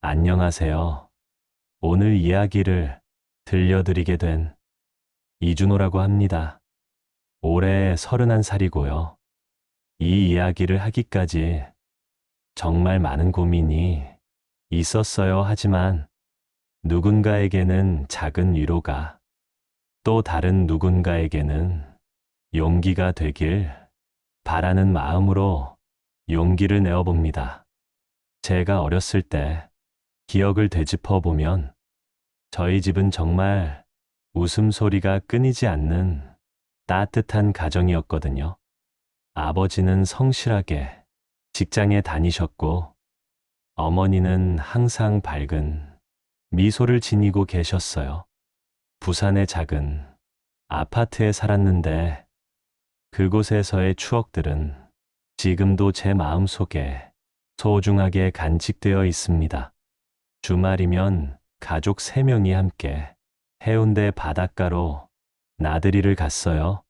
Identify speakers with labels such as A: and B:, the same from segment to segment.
A: 안녕하세요. 오늘 이야기를 들려드리게 된 이준호라고 합니다. 올해 31살이고요. 이 이야기를 하기까지 정말 많은 고민이 있었어요. 하지만 누군가에게는 작은 위로가, 또 다른 누군가에게는 용기가 되길 바라는 마음으로 용기를 내어봅니다. 제가 어렸을 때 기억을 되짚어 보면 저희 집은 정말 웃음소리가 끊이지 않는 따뜻한 가정이었거든요. 아버지는 성실하게 직장에 다니셨고, 어머니는 항상 밝은 미소를 지니고 계셨어요. 부산의 작은 아파트에 살았는데, 그곳에서의 추억들은 지금도 제 마음속에 소중하게 간직되어 있습니다. 주말이면 가족 3명이 함께 해운대 바닷가로 나들이를 갔어요.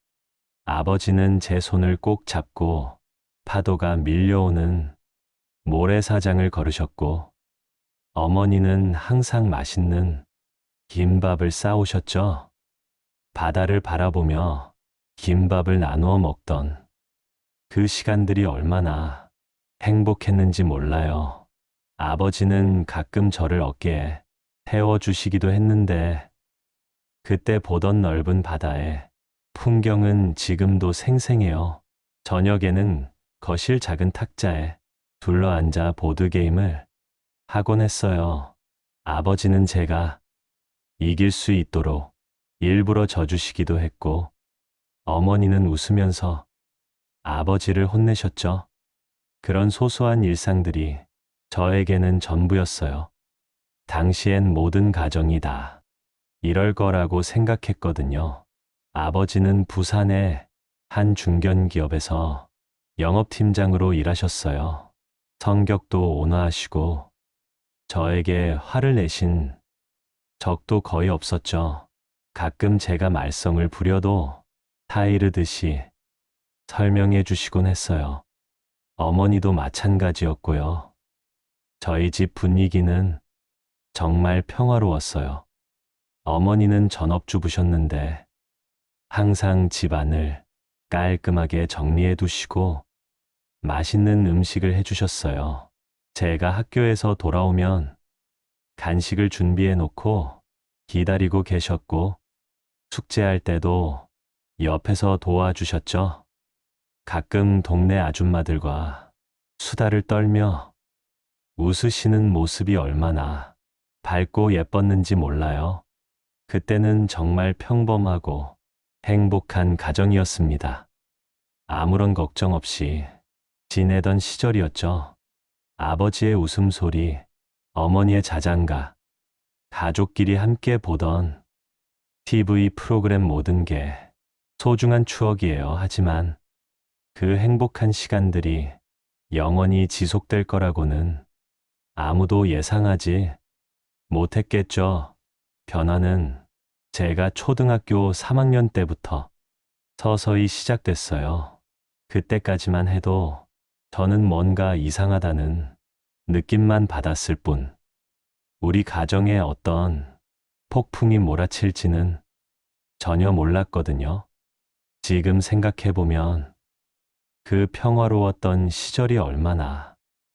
A: 아버지는 제 손을 꼭 잡고 파도가 밀려오는 모래사장을 걸으셨고, 어머니는 항상 맛있는 김밥을 싸오셨죠. 바다를 바라보며 김밥을 나누어 먹던 그 시간들이 얼마나 행복했는지 몰라요. 아버지는 가끔 저를 어깨에 태워주시기도 했는데, 그때 보던 넓은 바다의 풍경은 지금도 생생해요. 저녁에는 거실 작은 탁자에 둘러앉아 보드게임을 하곤 했어요. 아버지는 제가 이길 수 있도록 일부러 져주시기도 했고, 어머니는 웃으면서 아버지를 혼내셨죠. 그런 소소한 일상들이 저에게는 전부였어요. 당시엔 모든 가정이 다 이럴 거라고 생각했거든요. 아버지는 부산의 한 중견기업에서 영업팀장으로 일하셨어요. 성격도 온화하시고 저에게 화를 내신 적도 거의 없었죠. 가끔 제가 말썽을 부려도 타이르듯이 설명해 주시곤 했어요. 어머니도 마찬가지였고요. 저희 집 분위기는 정말 평화로웠어요. 어머니는 전업주부셨는데 항상 집안을 깔끔하게 정리해 두시고 맛있는 음식을 해주셨어요. 제가 학교에서 돌아오면 간식을 준비해 놓고 기다리고 계셨고, 숙제할 때도 옆에서 도와주셨죠. 가끔 동네 아줌마들과 수다를 떨며 웃으시는 모습이 얼마나 밝고 예뻤는지 몰라요. 그때는 정말 평범하고 행복한 가정이었습니다. 아무런 걱정 없이 지내던 시절이었죠. 아버지의 웃음소리, 어머니의 자장가, 가족끼리 함께 보던 TV 프로그램, 모든 게 소중한 추억이에요. 하지만 그 행복한 시간들이 영원히 지속될 거라고는 아무도 예상하지 못했겠죠. 변화는 제가 초등학교 3학년 때부터 서서히 시작됐어요. 그때까지만 해도 저는 뭔가 이상하다는 느낌만 받았을 뿐, 우리 가정에 어떤 폭풍이 몰아칠지는 전혀 몰랐거든요. 지금 생각해보면 그 평화로웠던 시절이 얼마나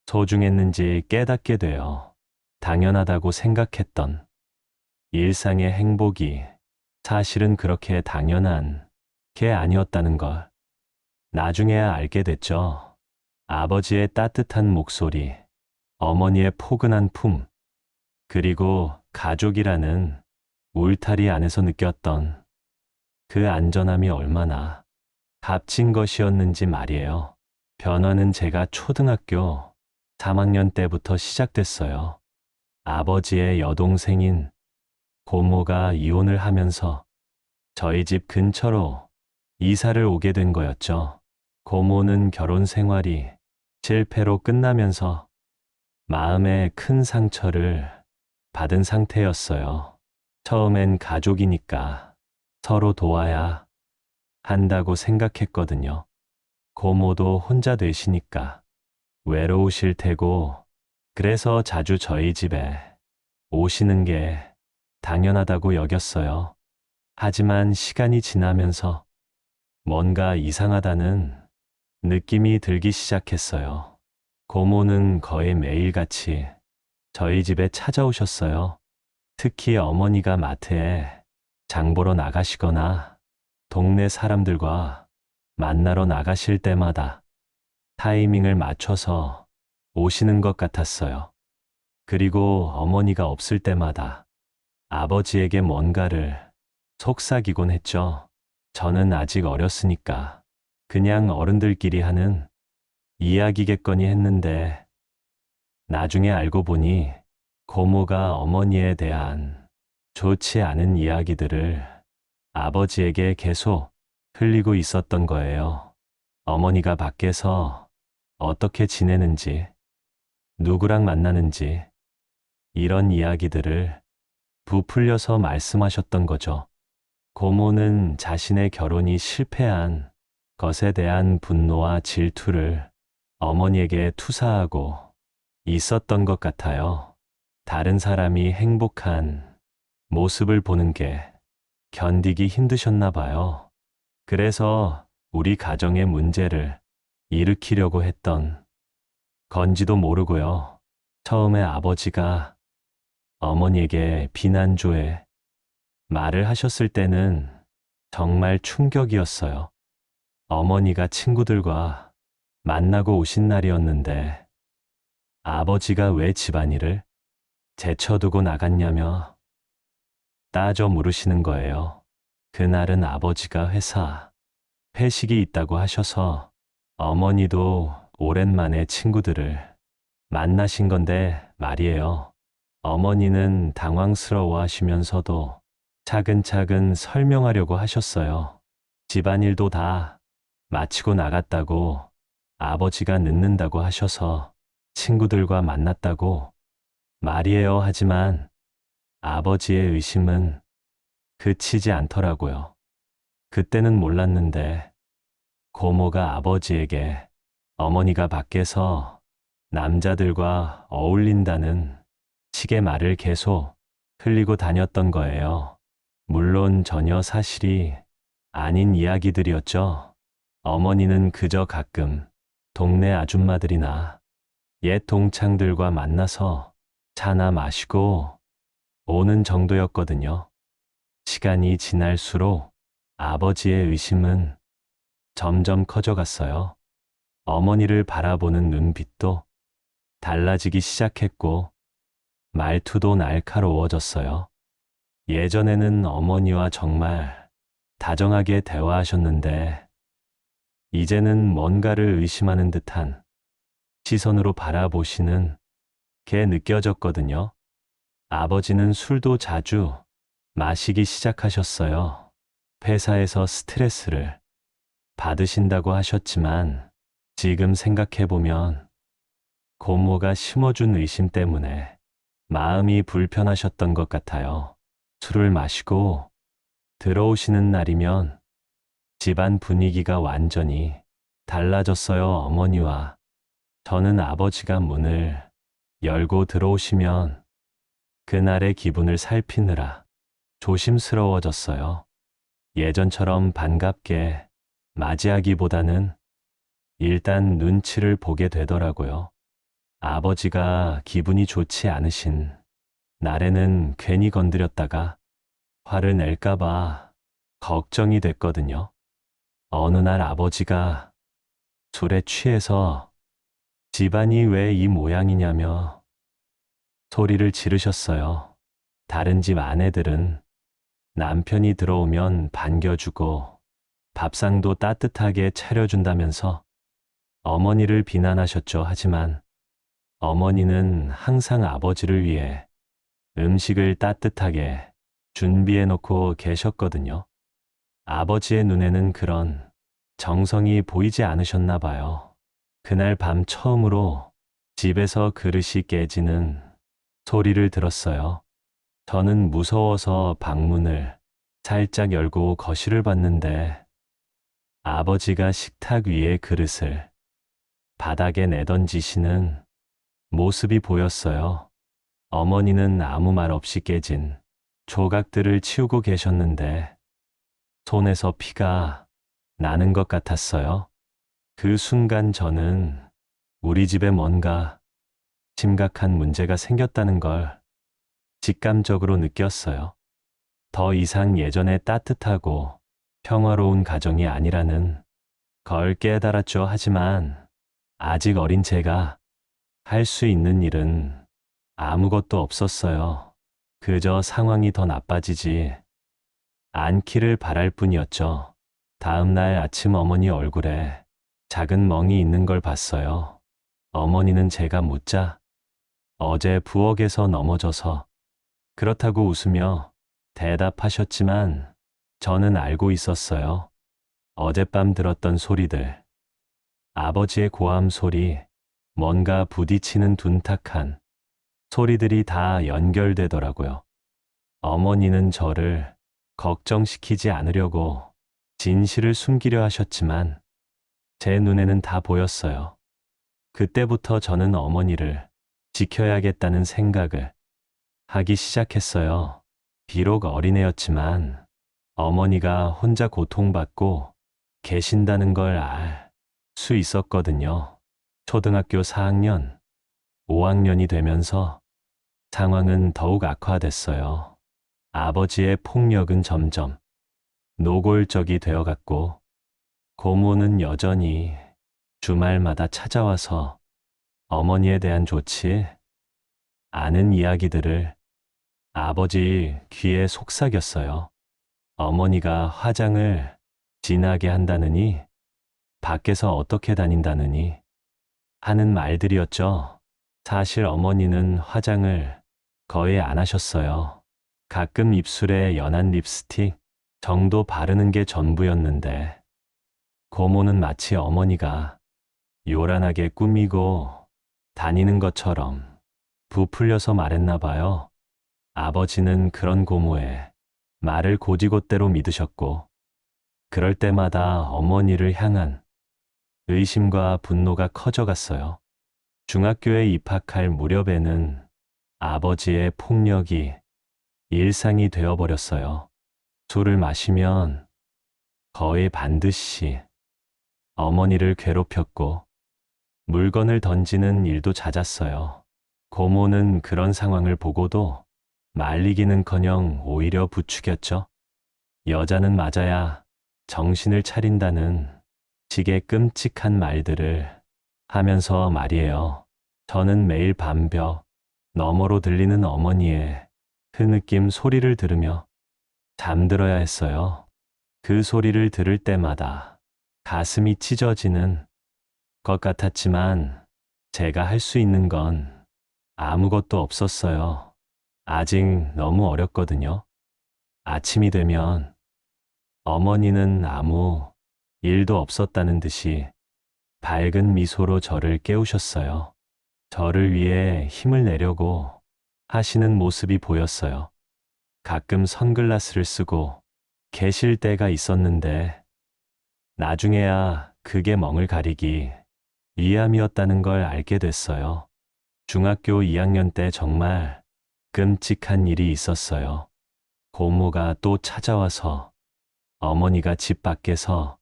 A: 소중했는지 깨닫게 돼요. 당연하다고 생각했던 일상의 행복이 사실은 그렇게 당연한 게 아니었다는 걸 나중에야 알게 됐죠. 아버지의 따뜻한 목소리, 어머니의 포근한 품, 그리고 가족이라는 울타리 안에서 느꼈던 그 안전함이 얼마나 값진 것이었는지 말이에요. 변화는 제가 초등학교 3학년 때부터 시작됐어요. 아버지의 여동생인 고모가 이혼을 하면서 저희 집 근처로 이사를 오게 된 거였죠. 고모는 결혼 생활이 실패로 끝나면서 마음에 큰 상처를 받은 상태였어요. 처음엔 가족이니까 서로 도와야 한다고 생각했거든요. 고모도 혼자 되시니까 외로우실 테고 그래서 자주 저희 집에 오시는 게 당연하다고 여겼어요. 하지만 시간이 지나면서 뭔가 이상하다는 느낌이 들기 시작했어요. 고모는 거의 매일같이 저희 집에 찾아오셨어요. 특히 어머니가 마트에 장 보러 나가시거나 동네 사람들과 만나러 나가실 때마다 타이밍을 맞춰서 오시는 것 같았어요. 그리고 어머니가 없을 때마다 아버지에게 뭔가를 속삭이곤 했죠. 저는 아직 어렸으니까 그냥 어른들끼리 하는 이야기겠거니 했는데 나중에 알고 보니 고모가 어머니에 대한 좋지 않은 이야기들을 아버지에게 계속 흘리고 있었던 거예요. 어머니가 밖에서 어떻게 지내는지, 누구랑 만나는지, 이런 이야기들을 부풀려서 말씀하셨던 거죠. 고모는 자신의 결혼이 실패한 것에 대한 분노와 질투를 어머니에게 투사하고 있었던 것 같아요. 다른 사람이 행복한 모습을 보는 게 견디기 힘드셨나 봐요. 그래서 우리 가정의 문제를 일으키려고 했던 건지도 모르고요. 처음에 아버지가 어머니에게 비난조에 말을 하셨을 때는 정말 충격이었어요. 어머니가 친구들과 만나고 오신 날이었는데 아버지가 왜 집안일을 제쳐두고 나갔냐며 따져 물으시는 거예요. 그날은 아버지가 회식이 있다고 하셔서 어머니도 오랜만에 친구들을 만나신 건데 말이에요. 어머니는 당황스러워 하시면서도 차근차근 설명하려고 하셨어요. 집안일도 다 마치고 나갔다고 아버지가 늦는다고 하셔서 친구들과 만났다고 말이에요. 하지만 아버지의 의심은 그치지 않더라고요. 그때는 몰랐는데 고모가 아버지에게 어머니가 밖에서 남자들과 어울린다는 식의 말을 계속 흘리고 다녔던 거예요. 물론 전혀 사실이 아닌 이야기들이었죠. 어머니는 그저 가끔 동네 아줌마들이나 옛 동창들과 만나서 차나 마시고 오는 정도였거든요. 시간이 지날수록 아버지의 의심은 점점 커져갔어요. 어머니를 바라보는 눈빛도 달라지기 시작했고 말투도 날카로워졌어요. 예전에는 어머니와 정말 다정하게 대화하셨는데 이제는 뭔가를 의심하는 듯한 시선으로 바라보시는 게 느껴졌거든요. 아버지는 술도 자주 마시기 시작하셨어요. 회사에서 스트레스를 받으신다고 하셨지만 지금 생각해보면 고모가 심어준 의심 때문에 마음이 불편하셨던 것 같아요. 술을 마시고 들어오시는 날이면 집안 분위기가 완전히 달라졌어요. 어머니와 저는 아버지가 문을 열고 들어오시면 그날의 기분을 살피느라 조심스러워졌어요. 예전처럼 반갑게 맞이하기보다는 일단 눈치를 보게 되더라고요. 아버지가 기분이 좋지 않으신 날에는 괜히 건드렸다가 화를 낼까봐 걱정이 됐거든요. 어느 날 아버지가 술에 취해서 집안이 왜 이 모양이냐며 소리를 지르셨어요. 다른 집 아내들은 남편이 들어오면 반겨주고 밥상도 따뜻하게 차려준다면서 어머니를 비난하셨죠. 하지만 어머니는 항상 아버지를 위해 음식을 따뜻하게 준비해 놓고 계셨거든요. 아버지의 눈에는 그런 정성이 보이지 않으셨나 봐요. 그날 밤 처음으로 집에서 그릇이 깨지는 소리를 들었어요. 저는 무서워서 방문을 살짝 열고 거실을 봤는데 아버지가 식탁 위에 그릇을 바닥에 내던지시는 모습이 보였어요. 어머니는 아무 말 없이 깨진 조각들을 치우고 계셨는데 손에서 피가 나는 것 같았어요. 그 순간 저는 우리 집에 뭔가 심각한 문제가 생겼다는 걸 직감적으로 느꼈어요. 더 이상 예전의 따뜻하고 평화로운 가정이 아니라는 걸 깨달았죠. 하지만 아직 어린 제가 할 수 있는 일은 아무것도 없었어요. 그저 상황이 더 나빠지지 않기를 바랄 뿐이었죠. 다음 날 아침 어머니 얼굴에 작은 멍이 있는 걸 봤어요. 어머니는 제가 묻자 어제 부엌에서 넘어져서 그렇다고 웃으며 대답하셨지만 저는 알고 있었어요. 어젯밤 들었던 소리들, 아버지의 고함 소리, 뭔가 부딪히는 둔탁한 소리들이 다 연결되더라고요. 어머니는 저를 걱정시키지 않으려고 진실을 숨기려 하셨지만 제 눈에는 다 보였어요. 그때부터 저는 어머니를 지켜야겠다는 생각을 하기 시작했어요. 비록 어린애였지만 어머니가 혼자 고통받고 계신다는 걸 알 수 있었거든요. 초등학교 4학년, 5학년이 되면서 상황은 더욱 악화됐어요. 아버지의 폭력은 점점 노골적이 되어갔고 고모는 여전히 주말마다 찾아와서 어머니에 대한 좋지 않은 이야기들을 아버지 귀에 속삭였어요. 어머니가 화장을 진하게 한다느니, 밖에서 어떻게 다닌다느니 하는 말들이었죠. 사실 어머니는 화장을 거의 안 하셨어요. 가끔 입술에 연한 립스틱 정도 바르는 게 전부였는데, 고모는 마치 어머니가 요란하게 꾸미고 다니는 것처럼 부풀려서 말했나 봐요. 아버지는 그런 고모의 말을 고지곳대로 믿으셨고, 그럴 때마다 어머니를 향한 의심과 분노가 커져갔어요. 중학교에 입학할 무렵에는 아버지의 폭력이 일상이 되어버렸어요. 술을 마시면 거의 반드시 어머니를 괴롭혔고 물건을 던지는 일도 잦았어요. 고모는 그런 상황을 보고도 말리기는커녕 오히려 부추겼죠. 여자는 맞아야 정신을 차린다는 식의 끔찍한 말들을 하면서 말이에요. 저는 매일 밤벽 너머로 들리는 어머니의 흐느낌 소리를 들으며 잠들어야 했어요. 그 소리를 들을 때마다 가슴이 찢어지는 것 같았지만 제가 할 수 있는 건 아무것도 없었어요. 아직 너무 어렸거든요. 아침이 되면 어머니는 아무 일도 없었다는 듯이 밝은 미소로 저를 깨우셨어요. 저를 위해 힘을 내려고 하시는 모습이 보였어요. 가끔 선글라스를 쓰고 계실 때가 있었는데 나중에야 그게 멍을 가리기 위함이었다는 걸 알게 됐어요. 중학교 2학년 때 정말 끔찍한 일이 있었어요. 고모가 또 찾아와서 어머니가 집 밖에서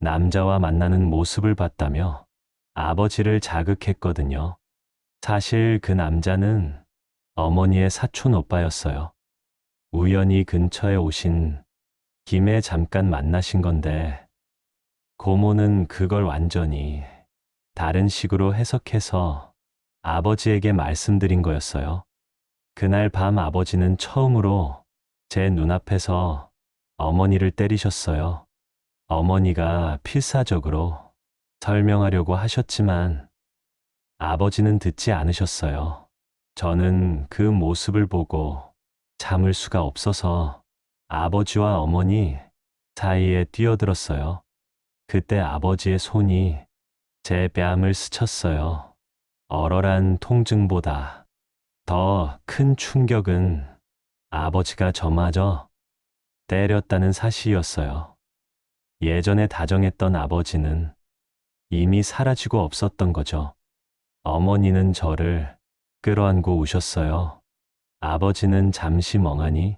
A: 남자와 만나는 모습을 봤다며 아버지를 자극했거든요. 사실 그 남자는 어머니의 사촌 오빠였어요. 우연히 근처에 오신 김에 잠깐 만나신 건데 고모는 그걸 완전히 다른 식으로 해석해서 아버지에게 말씀드린 거였어요. 그날 밤 아버지는 처음으로 제 눈앞에서 어머니를 때리셨어요. 어머니가 필사적으로 설명하려고 하셨지만 아버지는 듣지 않으셨어요. 저는 그 모습을 보고 참을 수가 없어서 아버지와 어머니 사이에 뛰어들었어요. 그때 아버지의 손이 제 뺨을 스쳤어요. 얼얼한 통증보다 더 큰 충격은 아버지가 저마저 때렸다는 사실이었어요. 예전에 다정했던 아버지는 이미 사라지고 없었던 거죠. 어머니는 저를 끌어안고 우셨어요. 아버지는 잠시 멍하니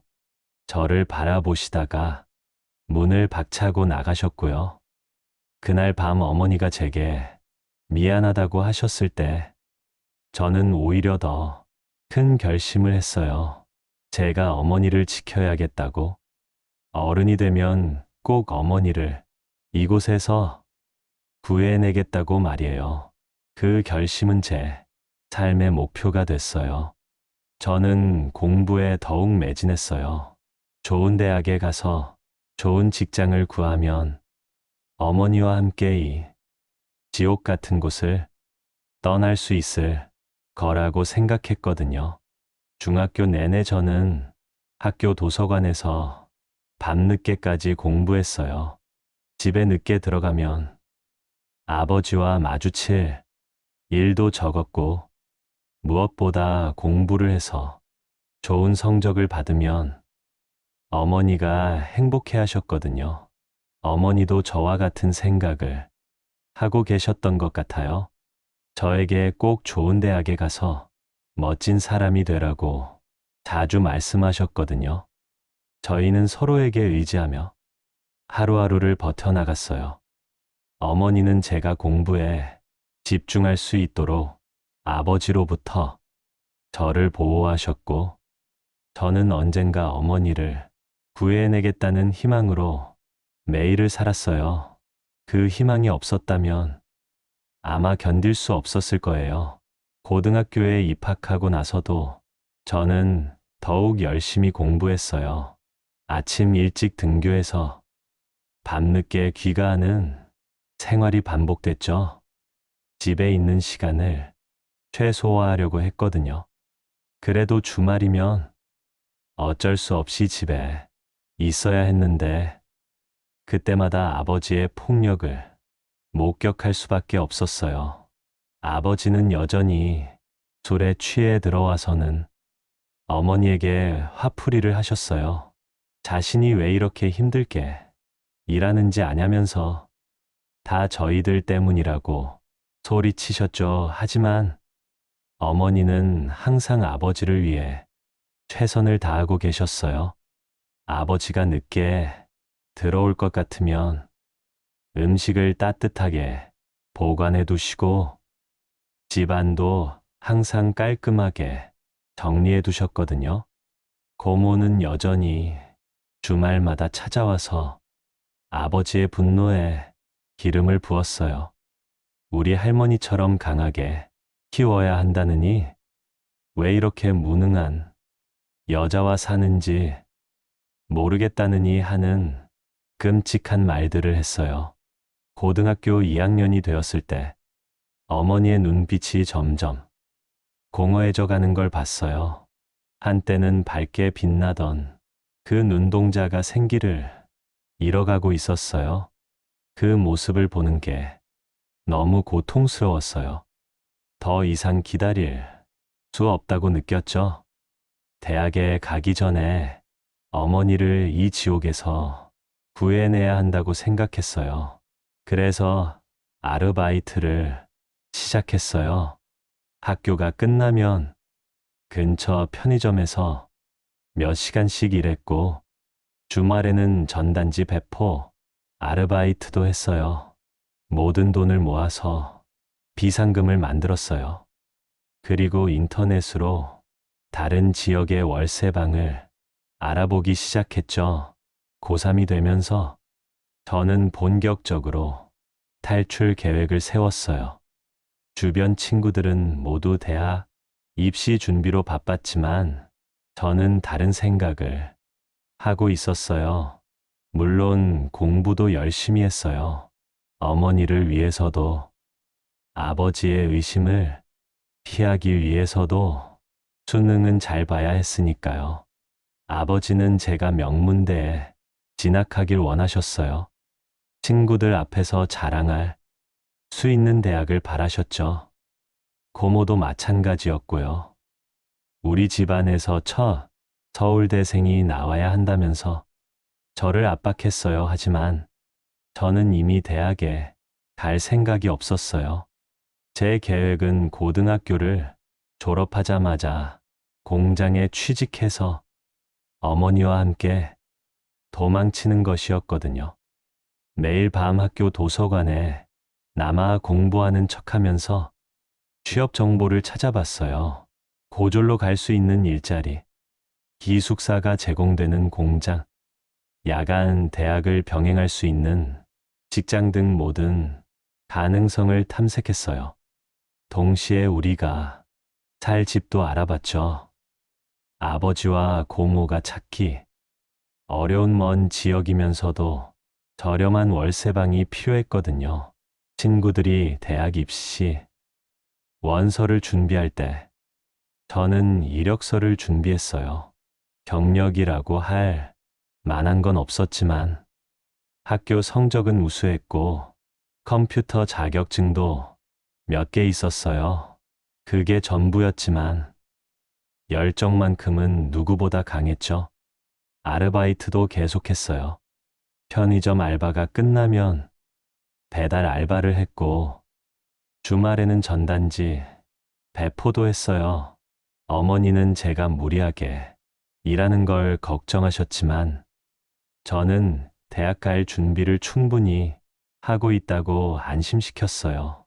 A: 저를 바라보시다가 문을 박차고 나가셨고요. 그날 밤 어머니가 제게 미안하다고 하셨을 때 저는 오히려 더 큰 결심을 했어요. 제가 어머니를 지켜야겠다고. 어른이 되면 꼭 어머니를 이곳에서 구해내겠다고 말이에요. 그 결심은 제 삶의 목표가 됐어요. 저는 공부에 더욱 매진했어요. 좋은 대학에 가서 좋은 직장을 구하면 어머니와 함께 이 지옥 같은 곳을 떠날 수 있을 거라고 생각했거든요. 중학교 내내 저는 학교 도서관에서 밤늦게까지 공부했어요. 집에 늦게 들어가면 아버지와 마주칠 일도 적었고, 무엇보다 공부를 해서 좋은 성적을 받으면 어머니가 행복해 하셨거든요. 어머니도 저와 같은 생각을 하고 계셨던 것 같아요. 저에게 꼭 좋은 대학에 가서 멋진 사람이 되라고 자주 말씀하셨거든요. 저희는 서로에게 의지하며 하루하루를 버텨나갔어요. 어머니는 제가 공부에 집중할 수 있도록 아버지로부터 저를 보호하셨고, 저는 언젠가 어머니를 구해내겠다는 희망으로 매일을 살았어요. 그 희망이 없었다면 아마 견딜 수 없었을 거예요. 고등학교에 입학하고 나서도 저는 더욱 열심히 공부했어요. 아침 일찍 등교해서 밤늦게 귀가하는 생활이 반복됐죠. 집에 있는 시간을 최소화하려고 했거든요. 그래도 주말이면 어쩔 수 없이 집에 있어야 했는데, 그때마다 아버지의 폭력을 목격할 수밖에 없었어요. 아버지는 여전히 술에 취해 들어와서는 어머니에게 화풀이를 하셨어요. 자신이 왜 이렇게 힘들게 일하는지 아냐면서 다 저희들 때문이라고 소리치셨죠. 하지만 어머니는 항상 아버지를 위해 최선을 다하고 계셨어요. 아버지가 늦게 들어올 것 같으면 음식을 따뜻하게 보관해 두시고, 집안도 항상 깔끔하게 정리해 두셨거든요. 고모는 여전히 주말마다 찾아와서 아버지의 분노에 기름을 부었어요. 우리 할머니처럼 강하게 키워야 한다느니 왜 이렇게 무능한 여자와 사는지 모르겠다느니 하는 끔찍한 말들을 했어요. 고등학교 2학년이 되었을 때 어머니의 눈빛이 점점 공허해져 가는 걸 봤어요. 한때는 밝게 빛나던 그 눈동자가 생기를 잃어가고 있었어요. 그 모습을 보는 게 너무 고통스러웠어요. 더 이상 기다릴 수 없다고 느꼈죠. 대학에 가기 전에 어머니를 이 지옥에서 구해내야 한다고 생각했어요. 그래서 아르바이트를 시작했어요. 학교가 끝나면 근처 편의점에서 몇 시간씩 일했고, 주말에는 전단지 배포 아르바이트도 했어요. 모든 돈을 모아서 비상금을 만들었어요. 그리고 인터넷으로 다른 지역의 월세방을 알아보기 시작했죠. 고3이 되면서 저는 본격적으로 탈출 계획을 세웠어요. 주변 친구들은 모두 대학 입시 준비로 바빴지만 저는 다른 생각을 하고 있었어요. 물론 공부도 열심히 했어요. 어머니를 위해서도, 아버지의 의심을 피하기 위해서도 수능은 잘 봐야 했으니까요. 아버지는 제가 명문대에 진학하길 원하셨어요. 친구들 앞에서 자랑할 수 있는 대학을 바라셨죠. 고모도 마찬가지였고요. 우리 집안에서 첫 서울대생이 나와야 한다면서 저를 압박했어요. 하지만 저는 이미 대학에 갈 생각이 없었어요. 제 계획은 고등학교를 졸업하자마자 공장에 취직해서 어머니와 함께 도망치는 것이었거든요. 매일 밤 학교 도서관에 남아 공부하는 척하면서 취업 정보를 찾아봤어요. 고졸로 갈 수 있는 일자리, 기숙사가 제공되는 공장, 야간 대학을 병행할 수 있는 직장 등 모든 가능성을 탐색했어요. 동시에 우리가 살 집도 알아봤죠. 아버지와 고모가 찾기 어려운 먼 지역이면서도 저렴한 월세방이 필요했거든요. 친구들이 대학 입시 원서를 준비할 때 저는 이력서를 준비했어요. 경력이라고 할 만한 건 없었지만 학교 성적은 우수했고 컴퓨터 자격증도 몇 개 있었어요. 그게 전부였지만 열정만큼은 누구보다 강했죠. 아르바이트도 계속했어요. 편의점 알바가 끝나면 배달 알바를 했고 주말에는 전단지 배포도 했어요. 어머니는 제가 무리하게 일하는 걸 걱정하셨지만 저는 대학 갈 준비를 충분히 하고 있다고 안심시켰어요.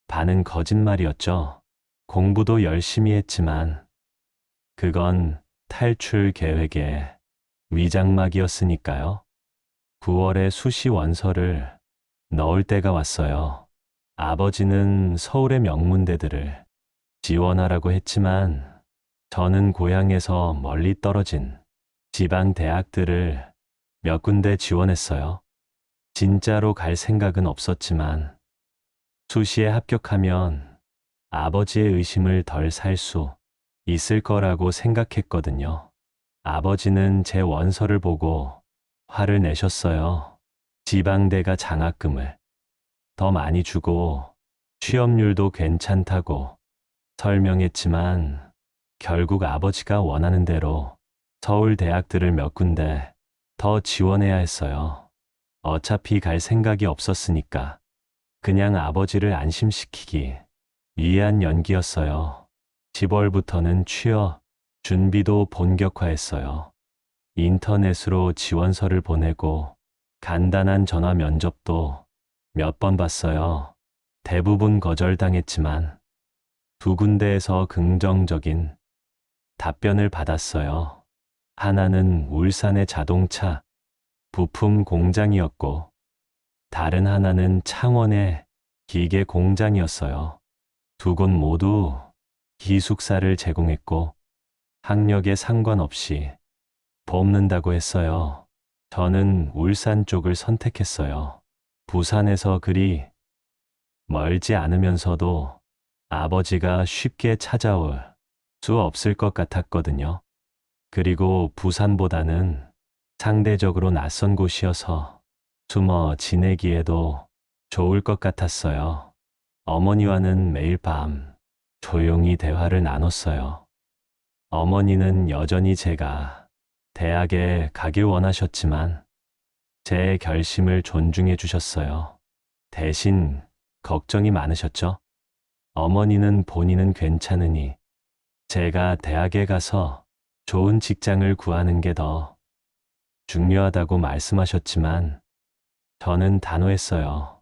A: 반은 거짓말이었죠. 공부도 열심히 했지만 그건 탈출 계획의 위장막이었으니까요. 9월에 수시 원서를 넣을 때가 왔어요. 아버지는 서울의 명문대들을 지원하라고 했지만 저는 고향에서 멀리 떨어진 지방 대학들을 몇 군데 지원했어요. 진짜로 갈 생각은 없었지만 수시에 합격하면 아버지의 의심을 덜 살 수 있을 거라고 생각했거든요. 아버지는 제 원서를 보고 화를 내셨어요. 지방대가 장학금을 더 많이 주고 취업률도 괜찮다고 설명했지만 결국 아버지가 원하는 대로 서울 대학들을 몇 군데 더 지원해야 했어요. 어차피 갈 생각이 없었으니까 그냥 아버지를 안심시키기 위한 연기였어요. 10월부터는 취업 준비도 본격화했어요. 인터넷으로 지원서를 보내고 간단한 전화 면접도 몇 번 봤어요. 대부분 거절당했지만 두 군데에서 긍정적인 답변을 받았어요. 하나는 울산의 자동차 부품 공장이었고 다른 하나는 창원의 기계 공장이었어요. 두 곳 모두 기숙사를 제공했고 학력에 상관없이 뽑는다고 했어요. 저는 울산 쪽을 선택했어요. 부산에서 그리 멀지 않으면서도 아버지가 쉽게 찾아올 수 없을 것 같았거든요. 그리고 부산보다는 상대적으로 낯선 곳이어서 숨어 지내기에도 좋을 것 같았어요. 어머니와는 매일 밤 조용히 대화를 나눴어요. 어머니는 여전히 제가 대학에 가길 원하셨지만 제 결심을 존중해 주셨어요. 대신 걱정이 많으셨죠? 어머니는 본인은 괜찮으니 제가 대학에 가서 좋은 직장을 구하는 게 더 중요하다고 말씀하셨지만 저는 단호했어요.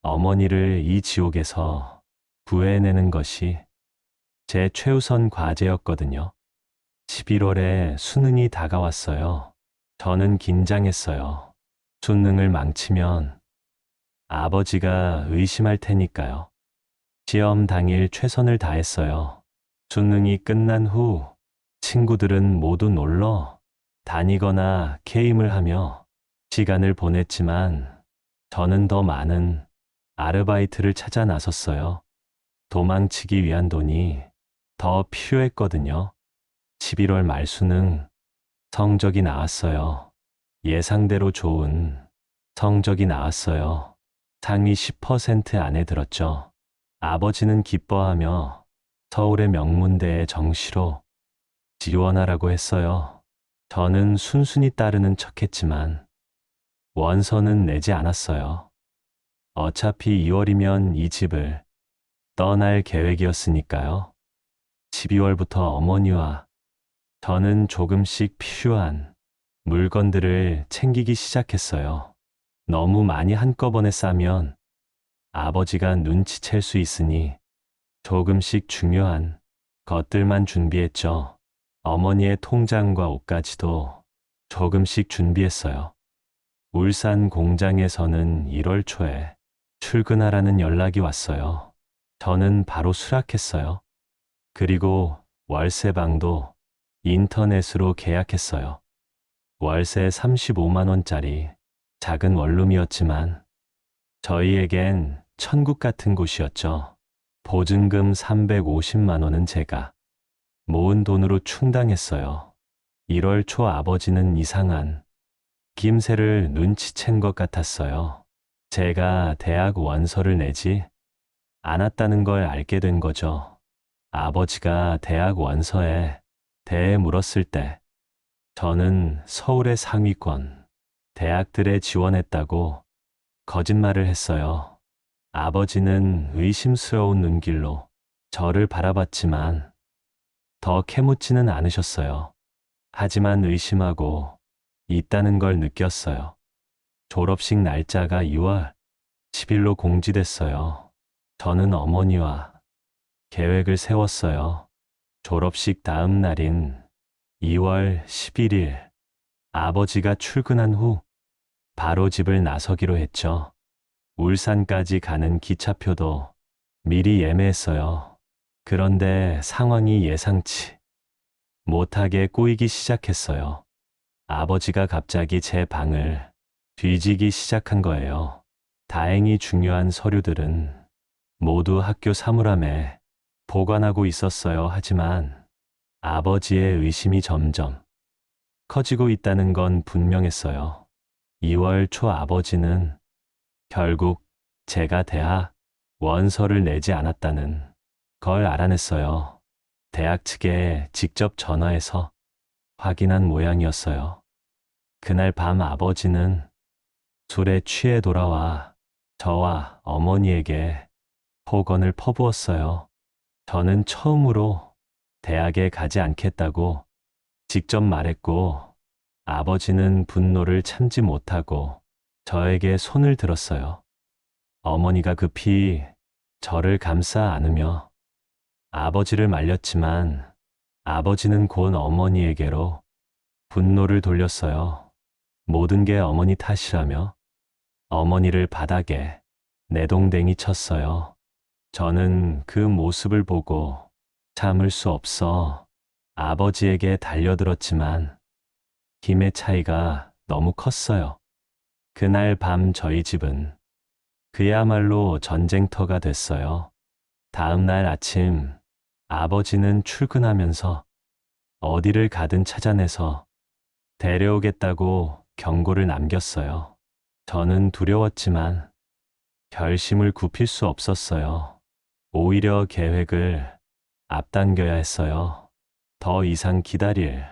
A: 어머니를 이 지옥에서 구해내는 것이 제 최우선 과제였거든요. 11월에 수능이 다가왔어요. 저는 긴장했어요. 수능을 망치면 아버지가 의심할 테니까요. 시험 당일 최선을 다했어요. 수능이 끝난 후 친구들은 모두 놀러 다니거나 게임을 하며 시간을 보냈지만 저는 더 많은 아르바이트를 찾아 나섰어요. 도망치기 위한 돈이 더 필요했거든요. 11월 말 수능 성적이 나왔어요. 예상대로 좋은 성적이 나왔어요. 상위 10% 안에 들었죠. 아버지는 기뻐하며 서울의 명문대에 정시로 지원하라고 했어요. 저는 순순히 따르는 척했지만 원서는 내지 않았어요. 어차피 2월이면 이 집을 떠날 계획이었으니까요. 12월부터 어머니와 저는 조금씩 필요한 물건들을 챙기기 시작했어요. 너무 많이 한꺼번에 싸면 아버지가 눈치챌 수 있으니 조금씩 중요한 것들만 준비했죠. 어머니의 통장과 옷까지도 조금씩 준비했어요. 울산 공장에서는 1월 초에 출근하라는 연락이 왔어요. 저는 바로 수락했어요. 그리고 월세방도 인터넷으로 계약했어요. 월세 35만 원짜리 작은 원룸이었지만 저희에겐 천국 같은 곳이었죠. 보증금 350만 원은 제가 모은 돈으로 충당했어요. 1월 초 아버지는 이상한 김새를 눈치챈 것 같았어요. 제가 대학 원서를 내지 않았다는 걸 알게 된 거죠. 아버지가 대학 원서에 대해 물었을 때 저는 서울의 상위권 대학들에 지원했다고 거짓말을 했어요. 아버지는 의심스러운 눈길로 저를 바라봤지만 더 캐묻지는 않으셨어요. 하지만 의심하고 있다는 걸 느꼈어요. 졸업식 날짜가 2월 10일로 공지됐어요. 저는 어머니와 계획을 세웠어요. 졸업식 다음 날인 2월 11일, 아버지가 출근한 후 바로 집을 나서기로 했죠. 울산까지 가는 기차표도 미리 예매했어요. 그런데 상황이 예상치 못하게 꼬이기 시작했어요. 아버지가 갑자기 제 방을 뒤지기 시작한 거예요. 다행히 중요한 서류들은 모두 학교 사물함에 보관하고 있었어요. 하지만 아버지의 의심이 점점 커지고 있다는 건 분명했어요. 2월 초 아버지는 결국 제가 대학 원서를 내지 않았다는 걸 알아냈어요. 대학 측에 직접 전화해서 확인한 모양이었어요. 그날 밤 아버지는 술에 취해 돌아와 저와 어머니에게 폭언을 퍼부었어요. 저는 처음으로 대학에 가지 않겠다고 직접 말했고 아버지는 분노를 참지 못하고 저에게 손을 들었어요. 어머니가 급히 저를 감싸 안으며 아버지를 말렸지만 아버지는 곧 어머니에게로 분노를 돌렸어요. 모든 게 어머니 탓이라며 어머니를 바닥에 내동댕이 쳤어요. 저는 그 모습을 보고 참을 수 없어 아버지에게 달려들었지만 힘의 차이가 너무 컸어요. 그날 밤 저희 집은 그야말로 전쟁터가 됐어요. 다음 날 아침 아버지는 출근하면서 어디를 가든 찾아내서 데려오겠다고 경고를 남겼어요. 저는 두려웠지만 결심을 굽힐 수 없었어요. 오히려 계획을 앞당겨야 했어요. 더 이상 기다릴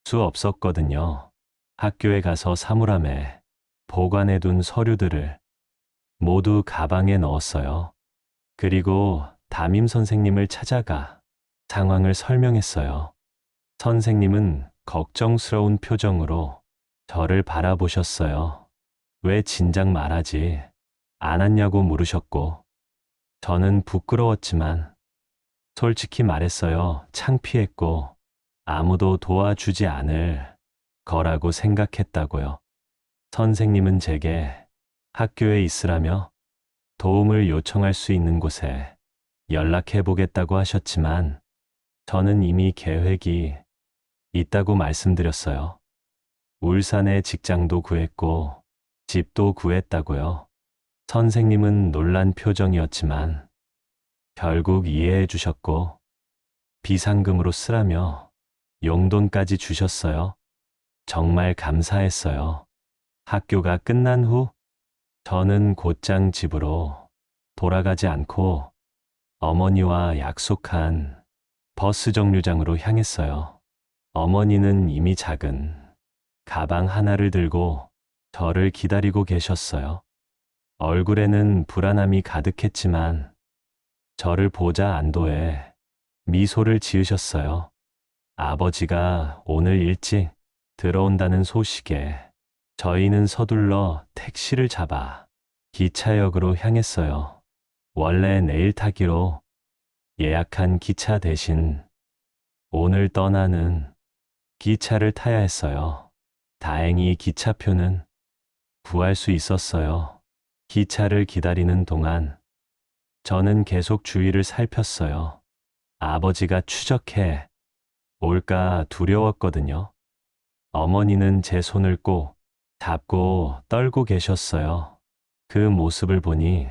A: 수 없었거든요. 학교에 가서 사물함에 보관해둔 서류들을 모두 가방에 넣었어요. 그리고 담임 선생님을 찾아가 상황을 설명했어요. 선생님은 걱정스러운 표정으로 저를 바라보셨어요. 왜 진작 말하지 않았냐고 물으셨고, 저는 부끄러웠지만 솔직히 말했어요. 창피했고 아무도 도와주지 않을 거라고 생각했다고요. 선생님은 제게 학교에 있으라며 도움을 요청할 수 있는 곳에 연락해 보겠다고 하셨지만 저는 이미 계획이 있다고 말씀드렸어요. 울산에 직장도 구했고 집도 구했다고요. 선생님은 놀란 표정이었지만 결국 이해해 주셨고 비상금으로 쓰라며 용돈까지 주셨어요. 정말 감사했어요. 학교가 끝난 후 저는 곧장 집으로 돌아가지 않고 어머니와 약속한 버스 정류장으로 향했어요. 어머니는 이미 작은 가방 하나를 들고 저를 기다리고 계셨어요. 얼굴에는 불안함이 가득했지만 저를 보자 안도해 미소를 지으셨어요. 아버지가 오늘 일찍 들어온다는 소식에 저희는 서둘러 택시를 잡아 기차역으로 향했어요. 원래 내일 타기로 예약한 기차 대신 오늘 떠나는 기차를 타야 했어요. 다행히 기차표는 구할 수 있었어요. 기차를 기다리는 동안 저는 계속 주위를 살폈어요. 아버지가 추적해 올까 두려웠거든요. 어머니는 제 손을 꼭 잡고 떨고 계셨어요. 그 모습을 보니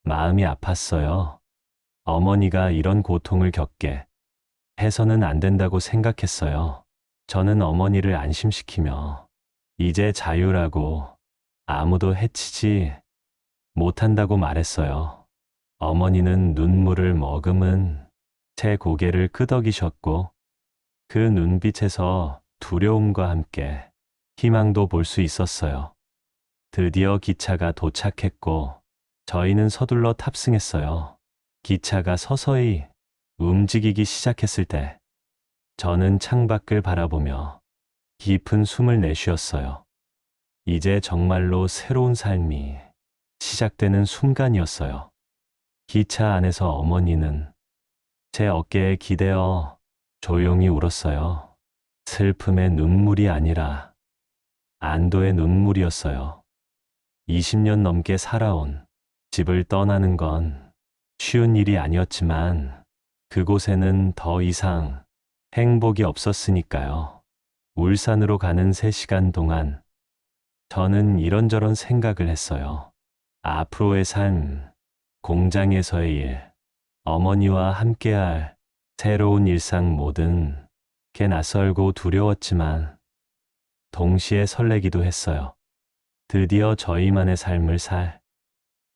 A: 마음이 아팠어요. 어머니가 이런 고통을 겪게 해서는 안 된다고 생각했어요. 저는 어머니를 안심시키며 이제 자유라고 아무도 해치지 못한다고 말했어요. 어머니는 눈물을 머금은 제 고개를 끄덕이셨고 그 눈빛에서 두려움과 함께 희망도 볼 수 있었어요. 드디어 기차가 도착했고 저희는 서둘러 탑승했어요. 기차가 서서히 움직이기 시작했을 때 저는 창밖을 바라보며 깊은 숨을 내쉬었어요. 이제 정말로 새로운 삶이 시작되는 순간이었어요. 기차 안에서 어머니는 제 어깨에 기대어 조용히 울었어요. 슬픔의 눈물이 아니라 안도의 눈물이었어요. 20년 넘게 살아온 집을 떠나는 건 쉬운 일이 아니었지만 그곳에는 더 이상 행복이 없었으니까요. 울산으로 가는 3시간 동안 저는 이런저런 생각을 했어요. 앞으로의 삶, 공장에서의 일, 어머니와 함께할 새로운 일상 모든 게 낯설고 두려웠지만 동시에 설레기도 했어요. 드디어 저희만의 삶을 살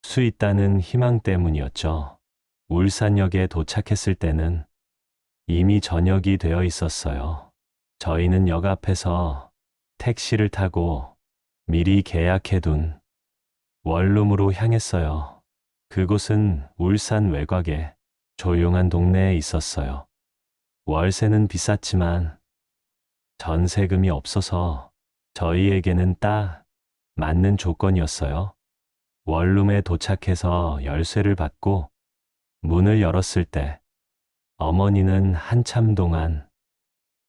A: 수 있다는 희망 때문이었죠. 울산역에 도착했을 때는 이미 저녁이 되어 있었어요. 저희는 역 앞에서 택시를 타고 미리 계약해둔 원룸으로 향했어요. 그곳은 울산 외곽의 조용한 동네에 있었어요. 월세는 비쌌지만 전세금이 없어서 저희에게는 딱 맞는 조건이었어요. 원룸에 도착해서 열쇠를 받고 문을 열었을 때 어머니는 한참 동안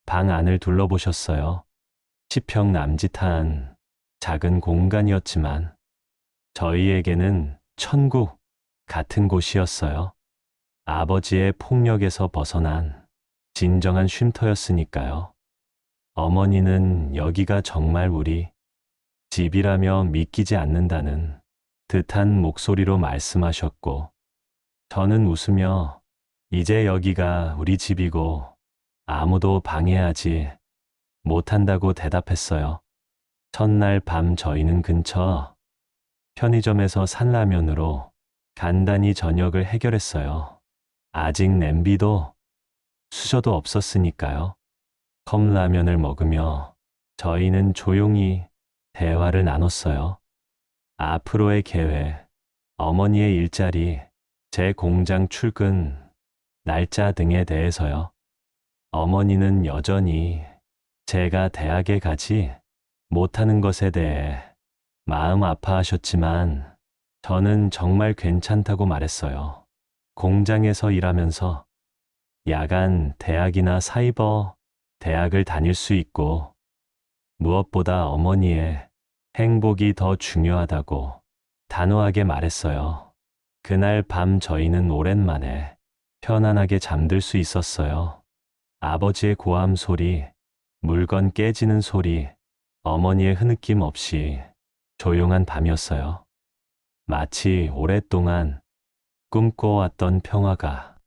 A: 방 안을 둘러보셨어요. 10평 남짓한 작은 공간이었지만 저희에게는 천국 같은 곳이었어요. 아버지의 폭력에서 벗어난 진정한 쉼터였으니까요. 어머니는 여기가 정말 우리 집이라며 믿기지 않는다는 듯한 목소리로 말씀하셨고, 저는 웃으며 이제 여기가 우리 집이고 아무도 방해하지 못한다고 대답했어요. 첫날 밤 저희는 근처 편의점에서 산 라면으로 간단히 저녁을 해결했어요. 아직 냄비도 수저도 없었으니까요. 컵라면을 먹으며 저희는 조용히 대화를 나눴어요. 앞으로의 계획, 어머니의 일자리, 제 공장 출근, 날짜 등에 대해서요. 어머니는 여전히 제가 대학에 가지 못하는 것에 대해 마음 아파하셨지만 저는 정말 괜찮다고 말했어요. 공장에서 일하면서 야간 대학이나 사이버 대학을 다닐 수 있고 무엇보다 어머니의 행복이 더 중요하다고 단호하게 말했어요. 그날 밤 저희는 오랜만에 편안하게 잠들 수 있었어요. 아버지의 고함 소리, 물건 깨지는 소리, 어머니의 흐느낌 없이 조용한 밤이었어요. 마치 오랫동안 꿈꿔왔던 평화가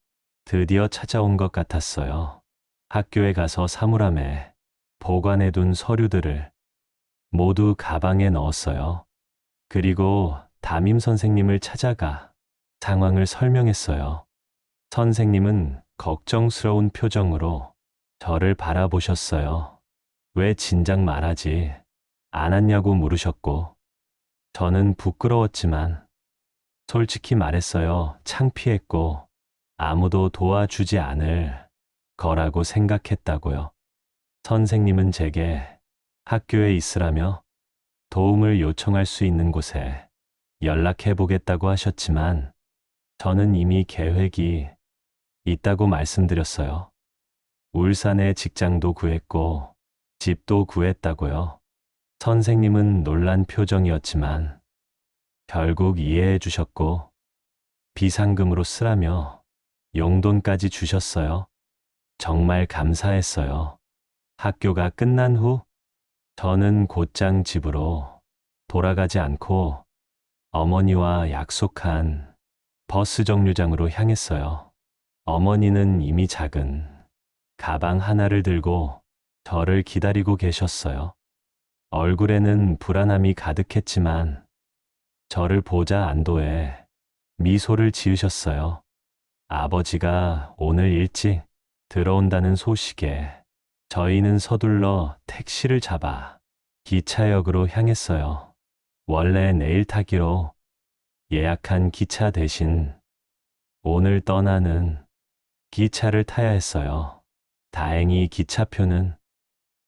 A: 드디어 찾아온 것 같았어요. 학교에 가서 사물함에 보관해둔 서류들을 모두 가방에 넣었어요. 그리고 담임 선생님을 찾아가 상황을 설명했어요. 선생님은 걱정스러운 표정으로 저를 바라보셨어요. 왜 진작 말하지 않았냐고 물으셨고, 저는 부끄러웠지만 솔직히 말했어요. 창피했고 아무도 도와주지 않을 거라고 생각했다고요. 선생님은 제게 학교에 있으라며 도움을 요청할 수 있는 곳에 연락해 보겠다고 하셨지만 저는 이미 계획이 있다고 말씀드렸어요. 울산에 직장도 구했고 집도 구했다고요. 선생님은 놀란 표정이었지만 결국 이해해 주셨고 비상금으로 쓰라며 용돈까지 주셨어요. 정말 감사했어요. 학교가 끝난 후 저는 곧장 집으로 돌아가지 않고 어머니와 약속한 버스 정류장으로 향했어요. 어머니는 이미 작은 가방 하나를 들고 저를 기다리고 계셨어요. 얼굴에는 불안함이 가득했지만 저를 보자 안도에 미소를 지으셨어요. 아버지가 오늘 일찍 들어온다는 소식에 저희는 서둘러 택시를 잡아 기차역으로 향했어요. 원래 내일 타기로 예약한 기차 대신 오늘 떠나는 기차를 타야 했어요. 다행히 기차표는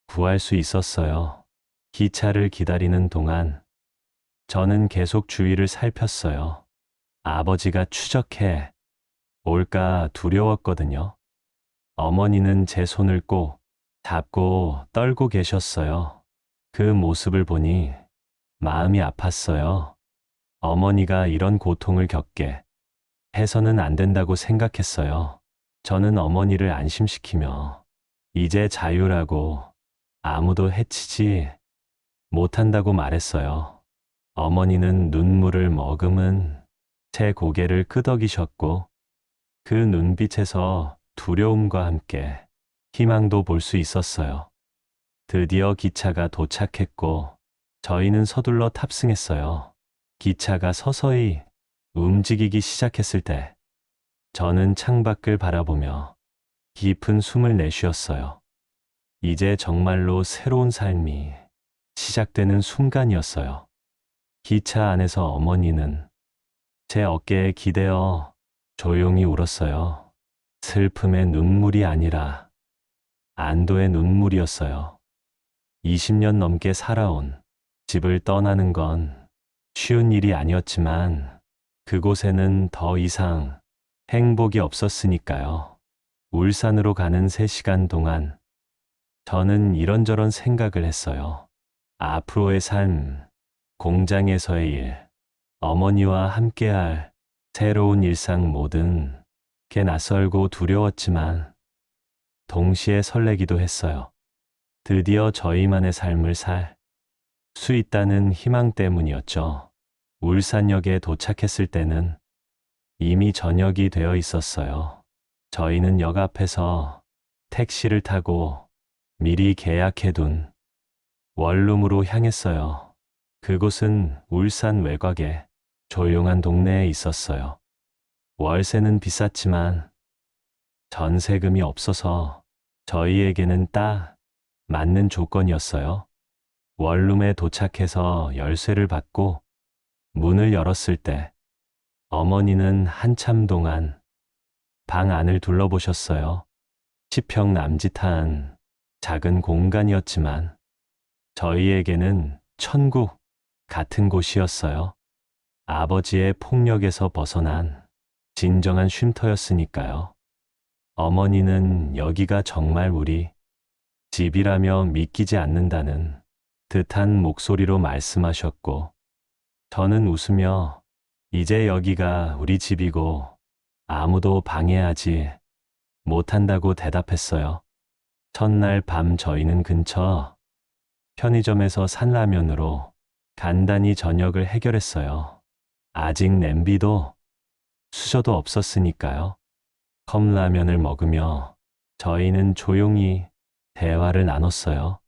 A: 구할 수 있었어요. 기차를 기다리는 동안 저는 계속 주위를 살폈어요. 아버지가 추적해 올까 두려웠거든요. 어머니는 제 손을 꼭 잡고 떨고 계셨어요. 그 모습을 보니 마음이 아팠어요. 어머니가 이런 고통을 겪게 해서는 안 된다고 생각했어요. 저는 어머니를 안심시키며 이제 자유라고 아무도 해치지 못한다고 말했어요. 어머니는 눈물을 머금은 제 고개를 끄덕이셨고 그 눈빛에서 두려움과 함께 희망도 볼 수 있었어요. 드디어 기차가 도착했고 저희는 서둘러 탑승했어요. 기차가 서서히 움직이기 시작했을 때 저는 창밖을 바라보며 깊은 숨을 내쉬었어요. 이제 정말로 새로운 삶이 시작되는 순간이었어요. 기차 안에서 어머니는 제 어깨에 기대어 조용히 울었어요. 슬픔의 눈물이 아니라 안도의 눈물이었어요. 20년 넘게 살아온 집을 떠나는 건 쉬운 일이 아니었지만 그곳에는 더 이상 행복이 없었으니까요. 울산으로 가는 3시간 동안 저는 이런저런 생각을 했어요. 앞으로의 삶, 공장에서의 일, 어머니와 함께할 새로운 일상 모든 게 낯설고 두려웠지만 동시에 설레기도 했어요. 드디어 저희만의 삶을 살 수 있다는 희망 때문이었죠. 울산역에 도착했을 때는 이미 저녁이 되어 있었어요. 저희는 역 앞에서 택시를 타고 미리 계약해둔 원룸으로 향했어요. 그곳은 울산 외곽의 조용한 동네에 있었어요. 월세는 비쌌지만 전세금이 없어서 저희에게는 딱 맞는 조건이었어요. 원룸에 도착해서 열쇠를 받고 문을 열었을 때 어머니는 한참 동안 방 안을 둘러보셨어요. 10평 남짓한 작은 공간이었지만 저희에게는 천국 같은 곳이었어요. 아버지의 폭력에서 벗어난 진정한 쉼터였으니까요. 어머니는 여기가 정말 우리 집이라며 믿기지 않는다는 듯한 목소리로 말씀하셨고 저는 웃으며 이제 여기가 우리 집이고 아무도 방해하지 못한다고 대답했어요. 첫날 밤 저희는 근처 편의점에서 산 라면으로 간단히 저녁을 해결했어요. 아직 냄비도 수저도 없었으니까요. 컵라면을 먹으며 저희는 조용히 대화를 나눴어요.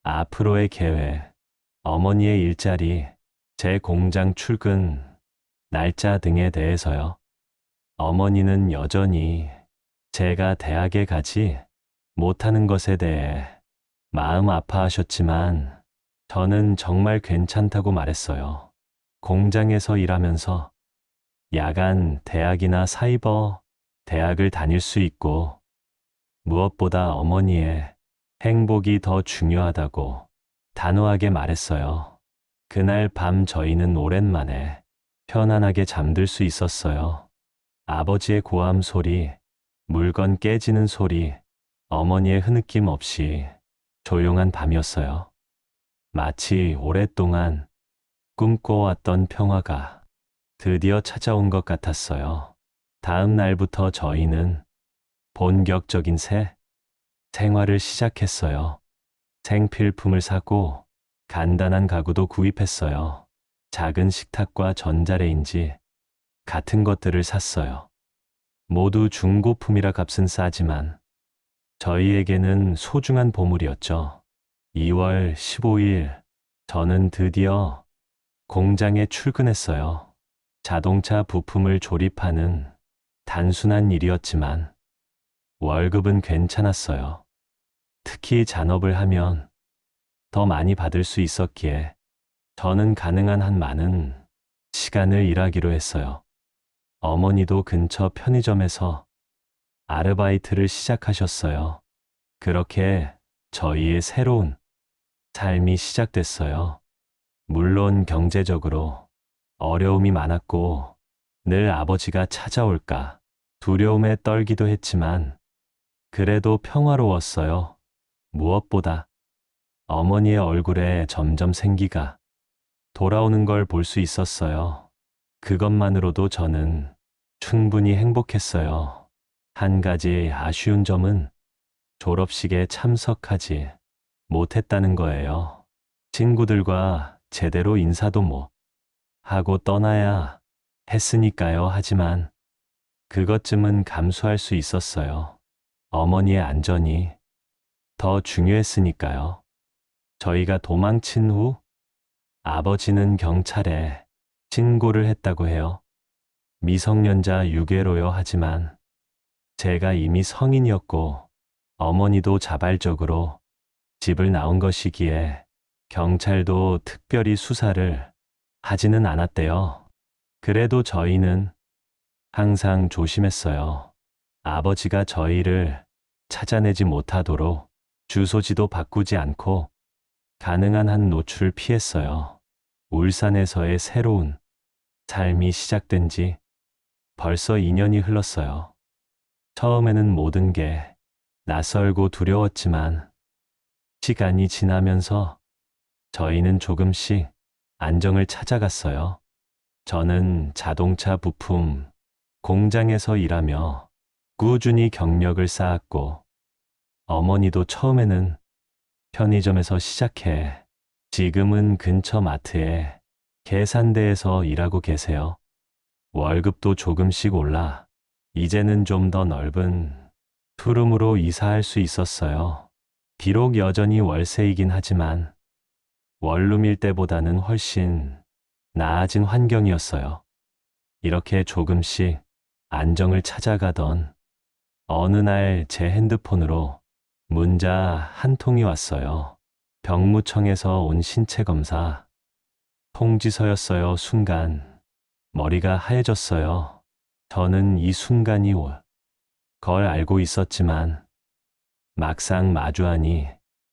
A: 앞으로의 계획, 어머니의 일자리, 제 공장 출근, 날짜 등에 대해서요. 어머니는 여전히 제가 대학에 가지 못하는 것에 대해 마음 아파하셨지만 저는 정말 괜찮다고 말했어요. 공장에서 일하면서 야간 대학이나 사이버 대학을 다닐 수 있고 무엇보다 어머니의 행복이 더 중요하다고 단호하게 말했어요. 그날 밤 저희는 오랜만에 편안하게 잠들 수 있었어요. 아버지의 고함 소리, 물건 깨지는 소리, 어머니의 흐느낌 없이 조용한 밤이었어요. 마치 오랫동안 꿈꿔왔던 평화가 드디어 찾아온 것 같았어요. 다음 날부터 저희는 본격적인 새 생활을 시작했어요. 생필품을 사고 간단한 가구도 구입했어요. 작은 식탁과 전자레인지 같은 것들을 샀어요. 모두 중고품이라 값은 싸지만 저희에게는 소중한 보물이었죠. 2월 15일 저는 드디어 공장에 출근했어요. 자동차 부품을 조립하는 단순한 일이었지만 월급은 괜찮았어요. 특히 잔업을 하면 더 많이 받을 수 있었기에 저는 가능한 한 많은 시간을 일하기로 했어요. 어머니도 근처 편의점에서 아르바이트를 시작하셨어요. 그렇게 저희의 새로운 삶이 시작됐어요. 물론 경제적으로 어려움이 많았고 늘 아버지가 찾아올까 두려움에 떨기도 했지만 그래도 평화로웠어요. 무엇보다 어머니의 얼굴에 점점 생기가 돌아오는 걸 볼 수 있었어요. 그것만으로도 저는 충분히 행복했어요. 한 가지 아쉬운 점은 졸업식에 참석하지 못했다는 거예요. 친구들과 제대로 인사도 못 하고 떠나야 했으니까요. 하지만 그것쯤은 감수할 수 있었어요. 어머니의 안전이 더 중요했으니까요. 저희가 도망친 후 아버지는 경찰에 신고를 했다고 해요. 미성년자 유괴로요. 하지만 제가 이미 성인이었고 어머니도 자발적으로 집을 나온 것이기에 경찰도 특별히 수사를 하지는 않았대요. 그래도 저희는 항상 조심했어요. 아버지가 저희를 찾아내지 못하도록 주소지도 바꾸지 않고 가능한 한 노출을 피했어요. 울산에서의 새로운 삶이 시작된 지 벌써 2년이 흘렀어요. 처음에는 모든 게 낯설고 두려웠지만 시간이 지나면서 저희는 조금씩 안정을 찾아갔어요. 저는 자동차 부품 공장에서 일하며 꾸준히 경력을 쌓았고 어머니도 처음에는 편의점에서 시작해 지금은 근처 마트에 계산대에서 일하고 계세요. 월급도 조금씩 올라 이제는 좀 더 넓은 투룸으로 이사할 수 있었어요. 비록 여전히 월세이긴 하지만 원룸일 때보다는 훨씬 나아진 환경이었어요. 이렇게 조금씩 안정을 찾아가던 어느 날 제 핸드폰으로 문자 한 통이 왔어요. 병무청에서 온 신체 검사 통지서였어요. 순간 머리가 하얘졌어요. 저는 이 순간이 올 걸 알고 있었지만 막상 마주하니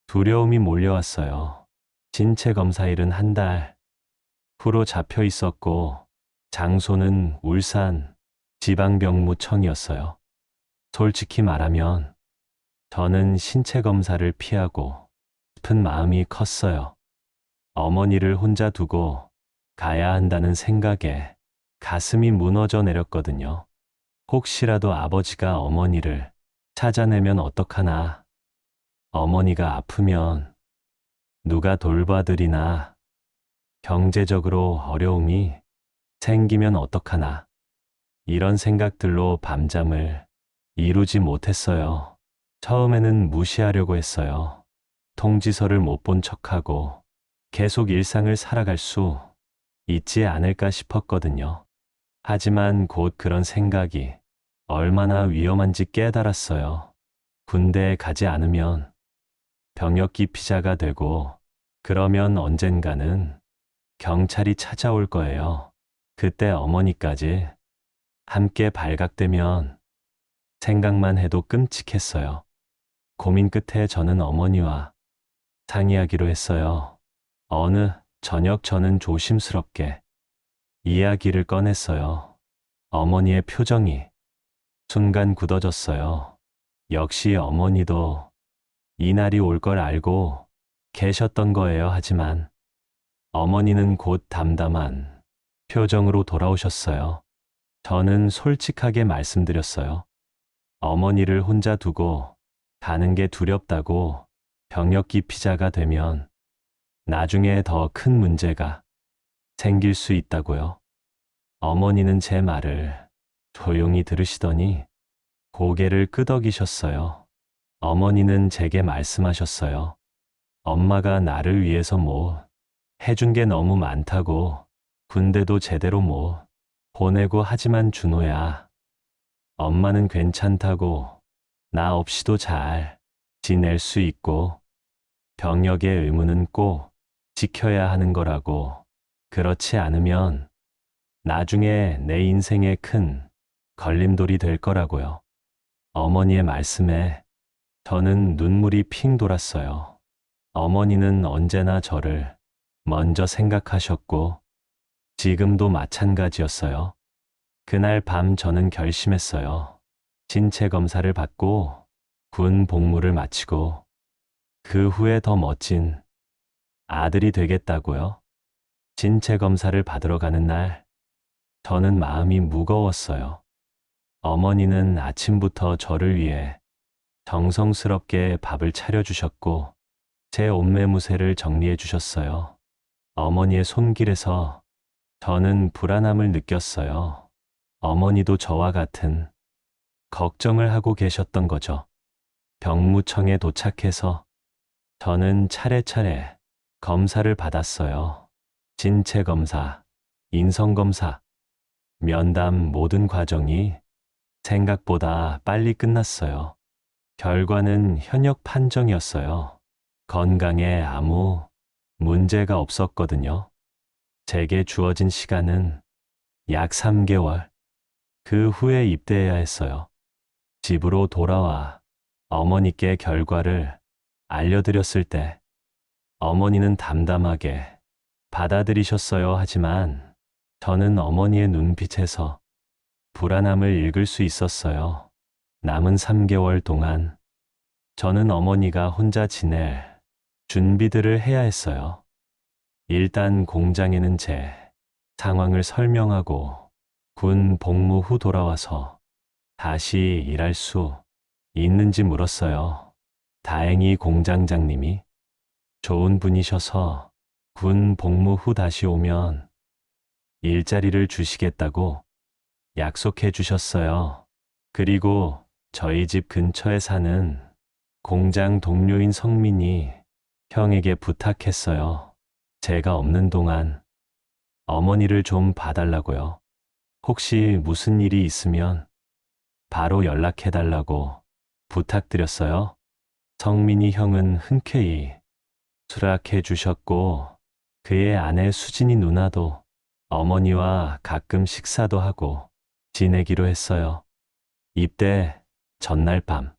A: 두려움이 몰려왔어요. 신체 검사일은 한 달 후로 잡혀 있었고 장소는 울산 지방병무청이었어요. 솔직히 말하면 저는 신체 검사를 피하고 싶은 마음이 컸어요. 어머니를 혼자 두고 가야 한다는 생각에 가슴이 무너져 내렸거든요. 혹시라도 아버지가 어머니를 찾아내면 어떡하나. 어머니가 아프면 누가 돌봐드리나. 경제적으로 어려움이 생기면 어떡하나. 이런 생각들로 밤잠을 이루지 못했어요. 처음에는 무시하려고 했어요. 통지서를 못 본 척하고 계속 일상을 살아갈 수 있지 않을까 싶었거든요. 하지만 곧 그런 생각이 얼마나 위험한지 깨달았어요. 군대에 가지 않으면 병역기 피자가 되고 그러면 언젠가는 경찰이 찾아올 거예요. 그때 어머니까지 함께 발각되면 생각만 해도 끔찍했어요. 고민 끝에 저는 어머니와 상의하기로 했어요. 어느 저녁 저는 조심스럽게 이야기를 꺼냈어요. 어머니의 표정이 순간 굳어졌어요. 역시 어머니도 이 날이 올 걸 알고 계셨던 거예요. 하지만 어머니는 곧 담담한 표정으로 돌아오셨어요. 저는 솔직하게 말씀드렸어요. 어머니를 혼자 두고 가는 게 두렵다고. 병역기 피자가 되면 나중에 더 큰 문제가 생길 수 있다고요. 어머니는 제 말을 조용히 들으시더니 고개를 끄덕이셨어요. 어머니는 제게 말씀하셨어요. 엄마가 나를 위해서 뭐 해준 게 너무 많다고. 군대도 제대로 뭐 보내고. 하지만 준호야, 엄마는 괜찮다고. 나 없이도 잘 지낼 수 있고 병역의 의무는 꼭 지켜야 하는 거라고. 그렇지 않으면 나중에 내 인생에 큰 걸림돌이 될 거라고요. 어머니의 말씀에 저는 눈물이 핑 돌았어요. 어머니는 언제나 저를 먼저 생각하셨고 지금도 마찬가지였어요. 그날 밤 저는 결심했어요. 신체 검사를 받고 군 복무를 마치고 그 후에 더 멋진 아들이 되겠다고요. 신체 검사를 받으러 가는 날 저는 마음이 무거웠어요. 어머니는 아침부터 저를 위해 정성스럽게 밥을 차려주셨고 제 옷매무새를 정리해 주셨어요. 어머니의 손길에서 저는 불안함을 느꼈어요. 어머니도 저와 같은 걱정을 하고 계셨던 거죠. 병무청에 도착해서 저는 차례차례 검사를 받았어요. 신체 검사, 인성 검사, 면담 모든 과정이 생각보다 빨리 끝났어요. 결과는 현역 판정이었어요. 건강에 아무 문제가 없었거든요. 제게 주어진 시간은 약 3개월. 그 후에 입대해야 했어요. 집으로 돌아와 어머니께 결과를 알려드렸을 때 어머니는 담담하게 받아들이셨어요. 하지만 저는 어머니의 눈빛에서 불안함을 읽을 수 있었어요. 남은 3개월 동안 저는 어머니가 혼자 지낼 준비들을 해야 했어요. 일단 공장에는 제 상황을 설명하고 군 복무 후 돌아와서 다시 일할 수 있는지 물었어요. 다행히 공장장님이 좋은 분이셔서 군 복무 후 다시 오면 일자리를 주시겠다고 약속해 주셨어요. 그리고 저희 집 근처에 사는 공장 동료인 성민이 형에게 부탁했어요. 제가 없는 동안 어머니를 좀 봐달라고요. 혹시 무슨 일이 있으면 바로 연락해달라고 부탁드렸어요. 성민이 형은 흔쾌히 수락해 주셨고 그의 아내 수진이 누나도 어머니와 가끔 식사도 하고 지내기로 했어요. 입대 전날 밤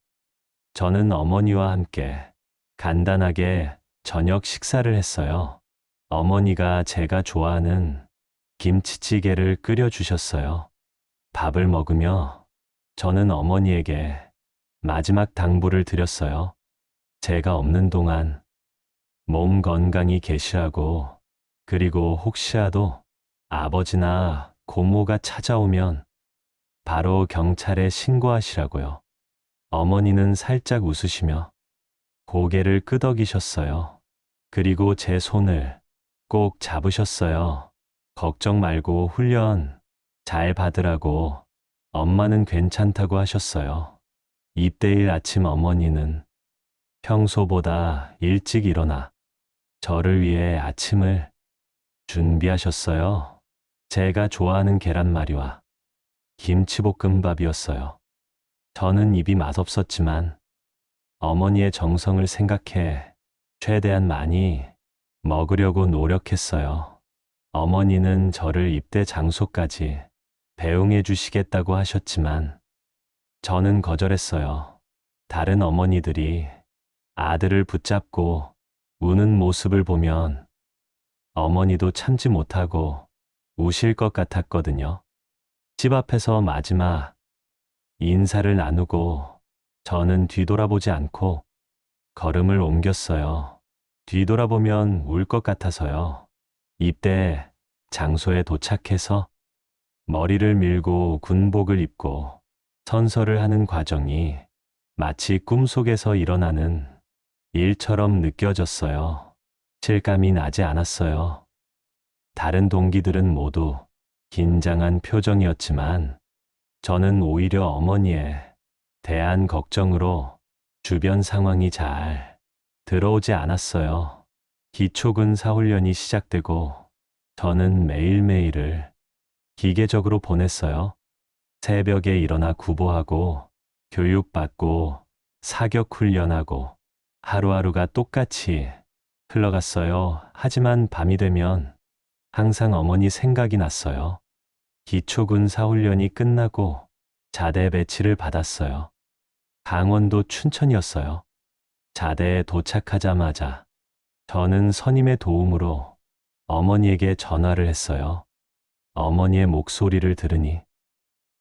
A: 저는 어머니와 함께 간단하게 저녁 식사를 했어요. 어머니가 제가 좋아하는 김치찌개를 끓여주셨어요. 밥을 먹으며 저는 어머니에게 마지막 당부를 드렸어요. 제가 없는 동안 몸 건강히 계시라고. 그리고 혹시라도 아버지나 고모가 찾아오면 바로 경찰에 신고하시라고요. 어머니는 살짝 웃으시며 고개를 끄덕이셨어요. 그리고 제 손을 꼭 잡으셨어요. 걱정 말고 훈련 잘 받으라고. 엄마는 괜찮다고 하셨어요. 입대일 아침 어머니는 평소보다 일찍 일어나 저를 위해 아침을 준비하셨어요. 제가 좋아하는 계란말이와 김치볶음밥이었어요. 저는 입이 맛없었지만 어머니의 정성을 생각해 최대한 많이 먹으려고 노력했어요. 어머니는 저를 입대 장소까지 배웅해 주시겠다고 하셨지만 저는 거절했어요. 다른 어머니들이 아들을 붙잡고 우는 모습을 보면 어머니도 참지 못하고 우실 것 같았거든요. 집 앞에서 마지막 인사를 나누고 저는 뒤돌아보지 않고 걸음을 옮겼어요. 뒤돌아보면 울 것 같아서요. 입대 장소에 도착해서 머리를 밀고 군복을 입고 선서를 하는 과정이 마치 꿈속에서 일어나는 일처럼 느껴졌어요. 실감이 나지 않았어요. 다른 동기들은 모두 긴장한 표정이었지만 저는 오히려 어머니에 대한 걱정으로 주변 상황이 잘 들어오지 않았어요. 기초군사 훈련이 시작되고 저는 매일매일을 기계적으로 보냈어요. 새벽에 일어나 구보하고 교육받고 사격 훈련하고 하루하루가 똑같이 흘러갔어요. 하지만 밤이 되면 항상 어머니 생각이 났어요. 기초군사 훈련이 끝나고 자대 배치를 받았어요. 강원도 춘천이었어요. 자대에 도착하자마자 저는 선임의 도움으로 어머니에게 전화를 했어요. 어머니의 목소리를 들으니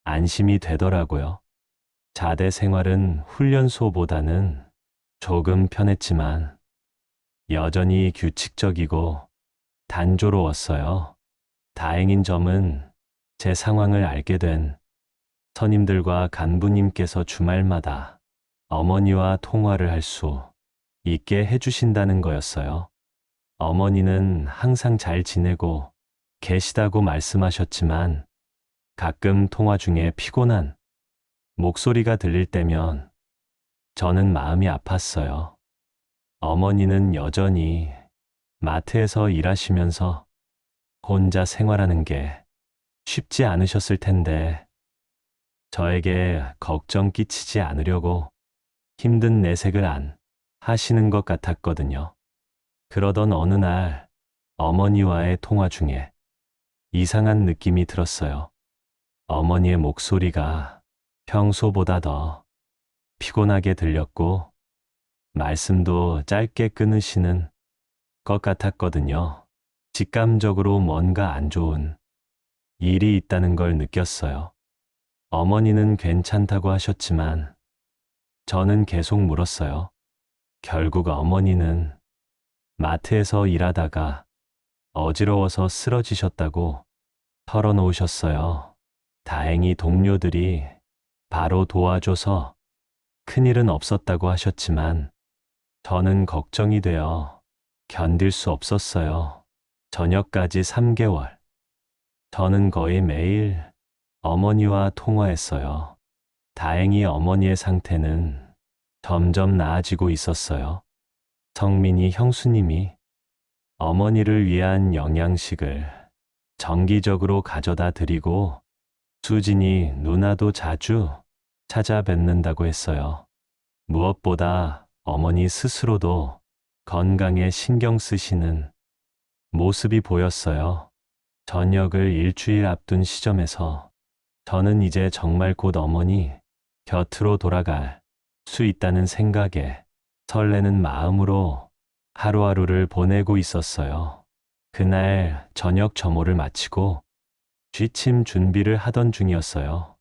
A: 안심이 되더라고요. 자대 생활은 훈련소보다는 조금 편했지만 여전히 규칙적이고 단조로웠어요. 다행인 점은 제 상황을 알게 된 선임들과 간부님께서 주말마다 어머니와 통화를 할 수 있게 해주신다는 거였어요. 어머니는 항상 잘 지내고 계시다고 말씀하셨지만 가끔 통화 중에 피곤한 목소리가 들릴 때면 저는 마음이 아팠어요. 어머니는 여전히 마트에서 일하시면서 혼자 생활하는 게 쉽지 않으셨을 텐데 저에게 걱정 끼치지 않으려고 힘든 내색을 안 하시는 것 같았거든요. 그러던 어느 날 어머니와의 통화 중에 이상한 느낌이 들었어요. 어머니의 목소리가 평소보다 더 피곤하게 들렸고 말씀도 짧게 끊으시는 것 같았거든요. 직감적으로 뭔가 안 좋은 일이 있다는 걸 느꼈어요. 어머니는 괜찮다고 하셨지만 저는 계속 물었어요. 결국 어머니는 마트에서 일하다가 어지러워서 쓰러지셨다고 털어놓으셨어요. 다행히 동료들이 바로 도와줘서 큰일은 없었다고 하셨지만 저는 걱정이 되어 견딜 수 없었어요. 저녁까지 3개월. 저는 거의 매일 어머니와 통화했어요. 다행히 어머니의 상태는 점점 나아지고 있었어요. 성민이 형수님이 어머니를 위한 영양식을 정기적으로 가져다 드리고 수진이 누나도 자주 찾아뵙는다고 했어요. 무엇보다 어머니 스스로도 건강에 신경 쓰시는 모습이 보였어요. 저녁을 일주일 앞둔 시점에서 저는 이제 정말 곧 어머니 곁으로 돌아갈 수 있다는 생각에 설레는 마음으로 하루하루를 보내고 있었어요. 그날 저녁 점호를 마치고 취침 준비를 하던 중이었어요.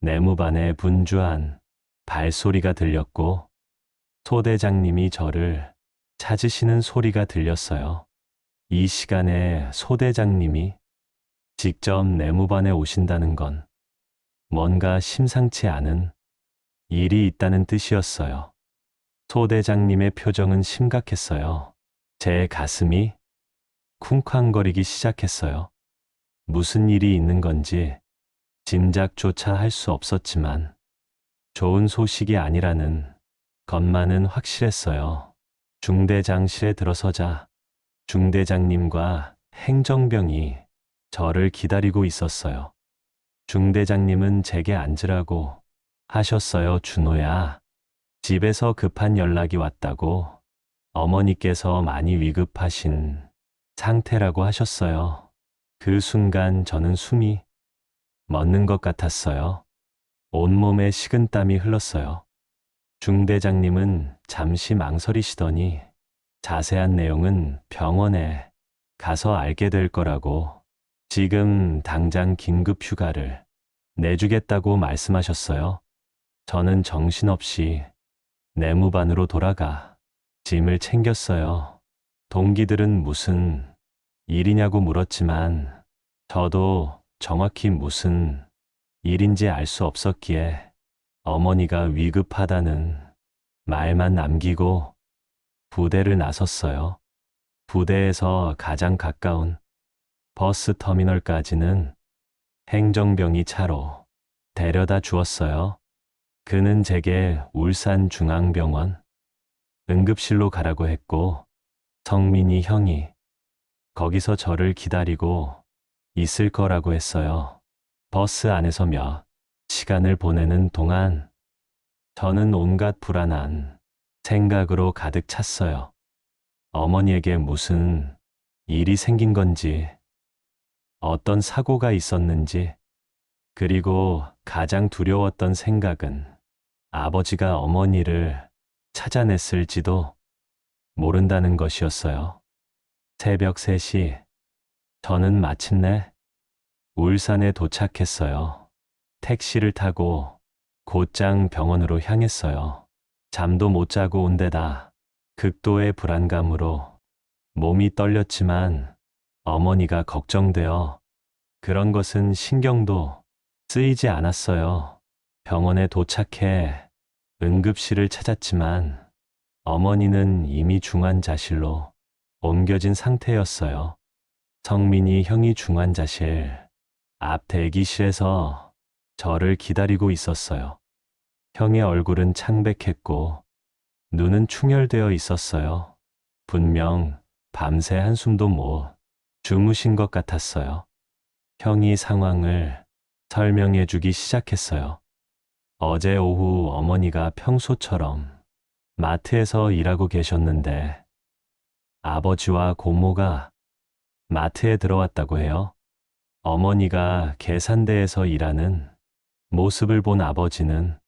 A: 내무반에 분주한 발소리가 들렸고 소대장님이 저를 찾으시는 소리가 들렸어요. 이 시간에 소대장님이 직접 내무반에 오신다는 건 뭔가 심상치 않은 일이 있다는 뜻이었어요. 소대장님의 표정은 심각했어요. 제 가슴이 쿵쾅거리기 시작했어요. 무슨 일이 있는 건지 짐작조차 할 수 없었지만 좋은 소식이 아니라는 것만은 확실했어요. 중대장실에 들어서자 중대장님과 행정병이 저를 기다리고 있었어요. 중대장님은 제게 앉으라고 하셨어요. 준호야, 집에서 급한 연락이 왔다고 어머니께서 많이 위급하신 상태라고 하셨어요. 그 순간 저는 숨이 멎는 것 같았어요. 온몸에 식은땀이 흘렀어요. 중대장님은 잠시 망설이시더니 자세한 내용은 병원에 가서 알게 될 거라고 지금 당장 긴급 휴가를 내주겠다고 말씀하셨어요. 저는 정신없이 내무반으로 돌아가 짐을 챙겼어요. 동기들은 무슨 일이냐고 물었지만 저도 정확히 무슨 일인지 알 수 없었기에 어머니가 위급하다는 말만 남기고 부대를 나섰어요. 부대에서 가장 가까운 버스 터미널까지는 행정병이 차로 데려다 주었어요. 그는 제게 울산중앙병원 응급실로 가라고 했고 성민이 형이 거기서 저를 기다리고 있을 거라고 했어요. 버스 안에서 몇 시간을 보내는 동안 저는 온갖 불안한 생각으로 가득 찼어요. 어머니에게 무슨 일이 생긴 건지, 어떤 사고가 있었는지, 그리고 가장 두려웠던 생각은 아버지가 어머니를 찾아냈을지도 모른다는 것이었어요. 새벽 3시, 저는 마침내 울산에 도착했어요. 택시를 타고 곧장 병원으로 향했어요. 잠도 못 자고 온 데다 극도의 불안감으로 몸이 떨렸지만 어머니가 걱정되어 그런 것은 신경도 쓰이지 않았어요. 병원에 도착해 응급실을 찾았지만 어머니는 이미 중환자실로 옮겨진 상태였어요. 성민이 형이 중환자실 앞 대기실에서 저를 기다리고 있었어요. 형의 얼굴은 창백했고 눈은 충혈되어 있었어요. 분명 밤새 한숨도 못 주무신 것 같았어요. 형이 상황을 설명해 주기 시작했어요. 어제 오후 어머니가 평소처럼 마트에서 일하고 계셨는데 아버지와 고모가 마트에 들어왔다고 해요. 어머니가 계산대에서 일하는 모습을 본 아버지는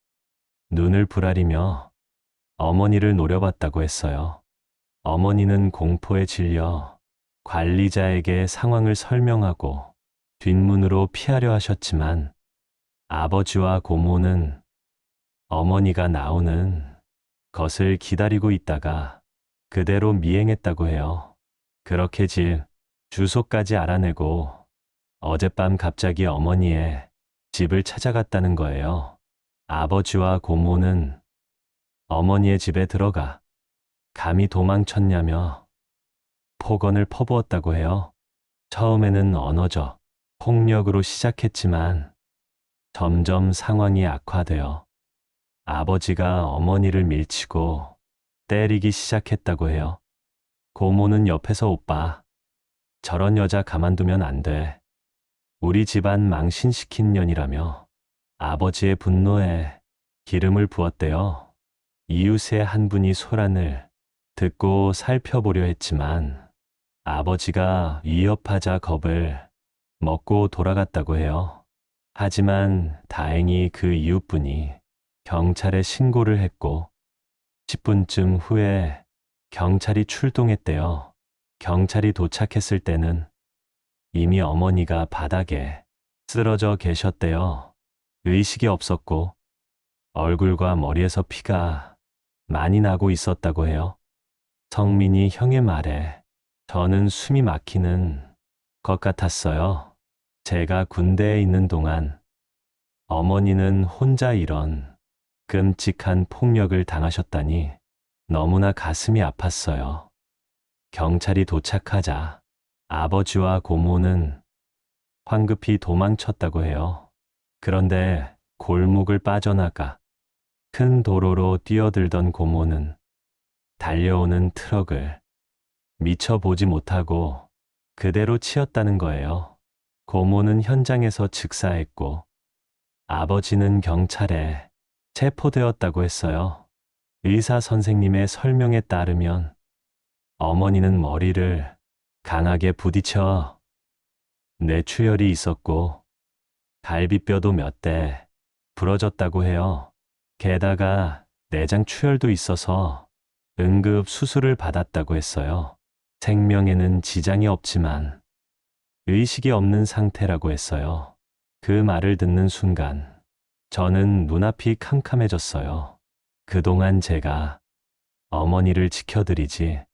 A: 눈을 부라리며 어머니를 노려봤다고 했어요. 어머니는 공포에 질려 관리자에게 상황을 설명하고 뒷문으로 피하려 하셨지만 아버지와 고모는 어머니가 나오는 것을 기다리고 있다가 그대로 미행했다고 해요. 그렇게 집 주소까지 알아내고 어젯밤 갑자기 어머니의 집을 찾아갔다는 거예요. 아버지와 고모는 어머니의 집에 들어가 감히 도망쳤냐며 폭언을 퍼부었다고 해요. 처음에는 언어적 폭력으로 시작했지만 점점 상황이 악화되어 아버지가 어머니를 밀치고 때리기 시작했다고 해요. 고모는 옆에서 오빠, 저런 여자 가만두면 안 돼. 우리 집안 망신시킨 년이라며 아버지의 분노에 기름을 부었대요. 이웃의 한 분이 소란을 듣고 살펴보려 했지만 아버지가 위협하자 겁을 먹고 돌아갔다고 해요. 하지만 다행히 그 이웃분이 경찰에 신고를 했고 10분쯤 후에 경찰이 출동했대요. 경찰이 도착했을 때는 이미 어머니가 바닥에 쓰러져 계셨대요. 의식이 없었고 얼굴과 머리에서 피가 많이 나고 있었다고 해요. 성민이 형의 말에 저는 숨이 막히는 것 같았어요. 제가 군대에 있는 동안 어머니는 혼자 이런 끔찍한 폭력을 당하셨다니 너무나 가슴이 아팠어요. 경찰이 도착하자 아버지와 고모는 황급히 도망쳤다고 해요. 그런데 골목을 빠져나가 큰 도로로 뛰어들던 고모는 달려오는 트럭을 미처 보지 못하고 그대로 치였다는 거예요. 고모는 현장에서 즉사했고 아버지는 경찰에 체포되었다고 했어요. 의사 선생님의 설명에 따르면 어머니는 머리를 강하게 부딪혀 뇌출혈이 있었고 갈비뼈도 몇 대 부러졌다고 해요. 게다가 내장 출혈도 있어서 응급 수술을 받았다고 했어요. 생명에는 지장이 없지만 의식이 없는 상태라고 했어요. 그 말을 듣는 순간 저는 눈앞이 캄캄해졌어요. 그동안 제가 어머니를 지켜드리지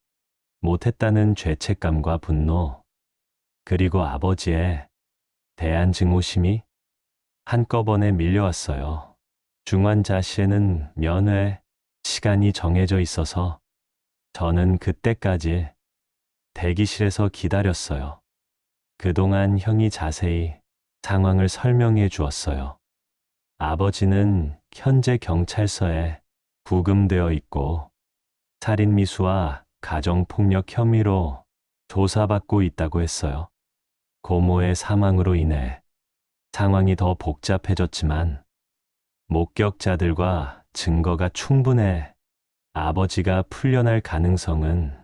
A: 못했다는 죄책감과 분노, 그리고 아버지의 대한 증오심이 한꺼번에 밀려왔어요. 중환자실에는 면회 시간이 정해져 있어서 저는 그때까지 대기실에서 기다렸어요. 그동안 형이 자세히 상황을 설명해 주었어요. 아버지는 현재 경찰서에 구금되어 있고 살인미수와 가정폭력 혐의로 조사받고 있다고 했어요. 고모의 사망으로 인해 상황이 더 복잡해졌지만 목격자들과 증거가 충분해 아버지가 풀려날 가능성은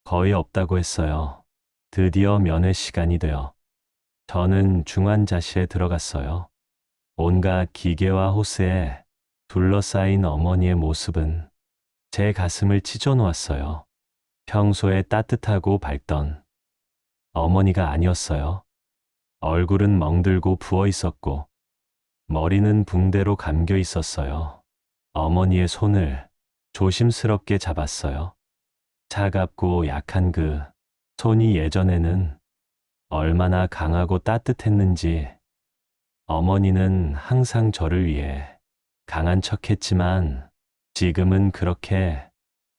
A: 거의 없다고 했어요. 드디어 면회 시간이 되어 저는 중환자실에 들어갔어요. 온갖 기계와 호스에 둘러싸인 어머니의 모습은 제 가슴을 찢어놓았어요. 평소에 따뜻하고 밝던 어머니가 아니었어요. 얼굴은 멍들고 부어 있었고 머리는 붕대로 감겨 있었어요. 어머니의 손을 조심스럽게 잡았어요. 차갑고 약한 그 손이 예전에는 얼마나 강하고 따뜻했는지. 어머니는 항상 저를 위해 강한 척했지만 지금은 그렇게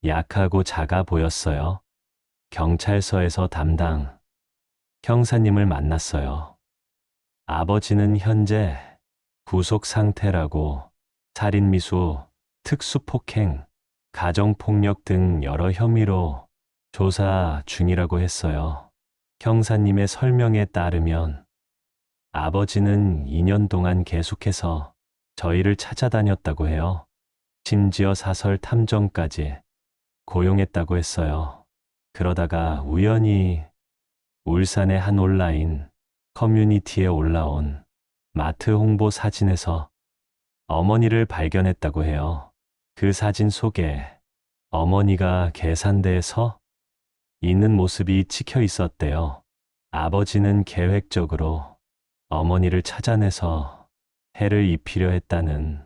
A: 약하고 작아 보였어요. 경찰서에서 담당 형사님을 만났어요. 아버지는 현재 구속 상태라고 살인미수, 특수폭행, 가정폭력 등 여러 혐의로 조사 중이라고 했어요. 형사님의 설명에 따르면 아버지는 2년 동안 계속해서 저희를 찾아다녔다고 해요. 심지어 사설 탐정까지 고용했다고 했어요. 그러다가 우연히 울산의 한 온라인 커뮤니티에 올라온 마트 홍보 사진에서 어머니를 발견했다고 해요. 그 사진 속에 어머니가 계산대에 서 있는 모습이 찍혀 있었대요. 아버지는 계획적으로 어머니를 찾아내서 해를 입히려 했다는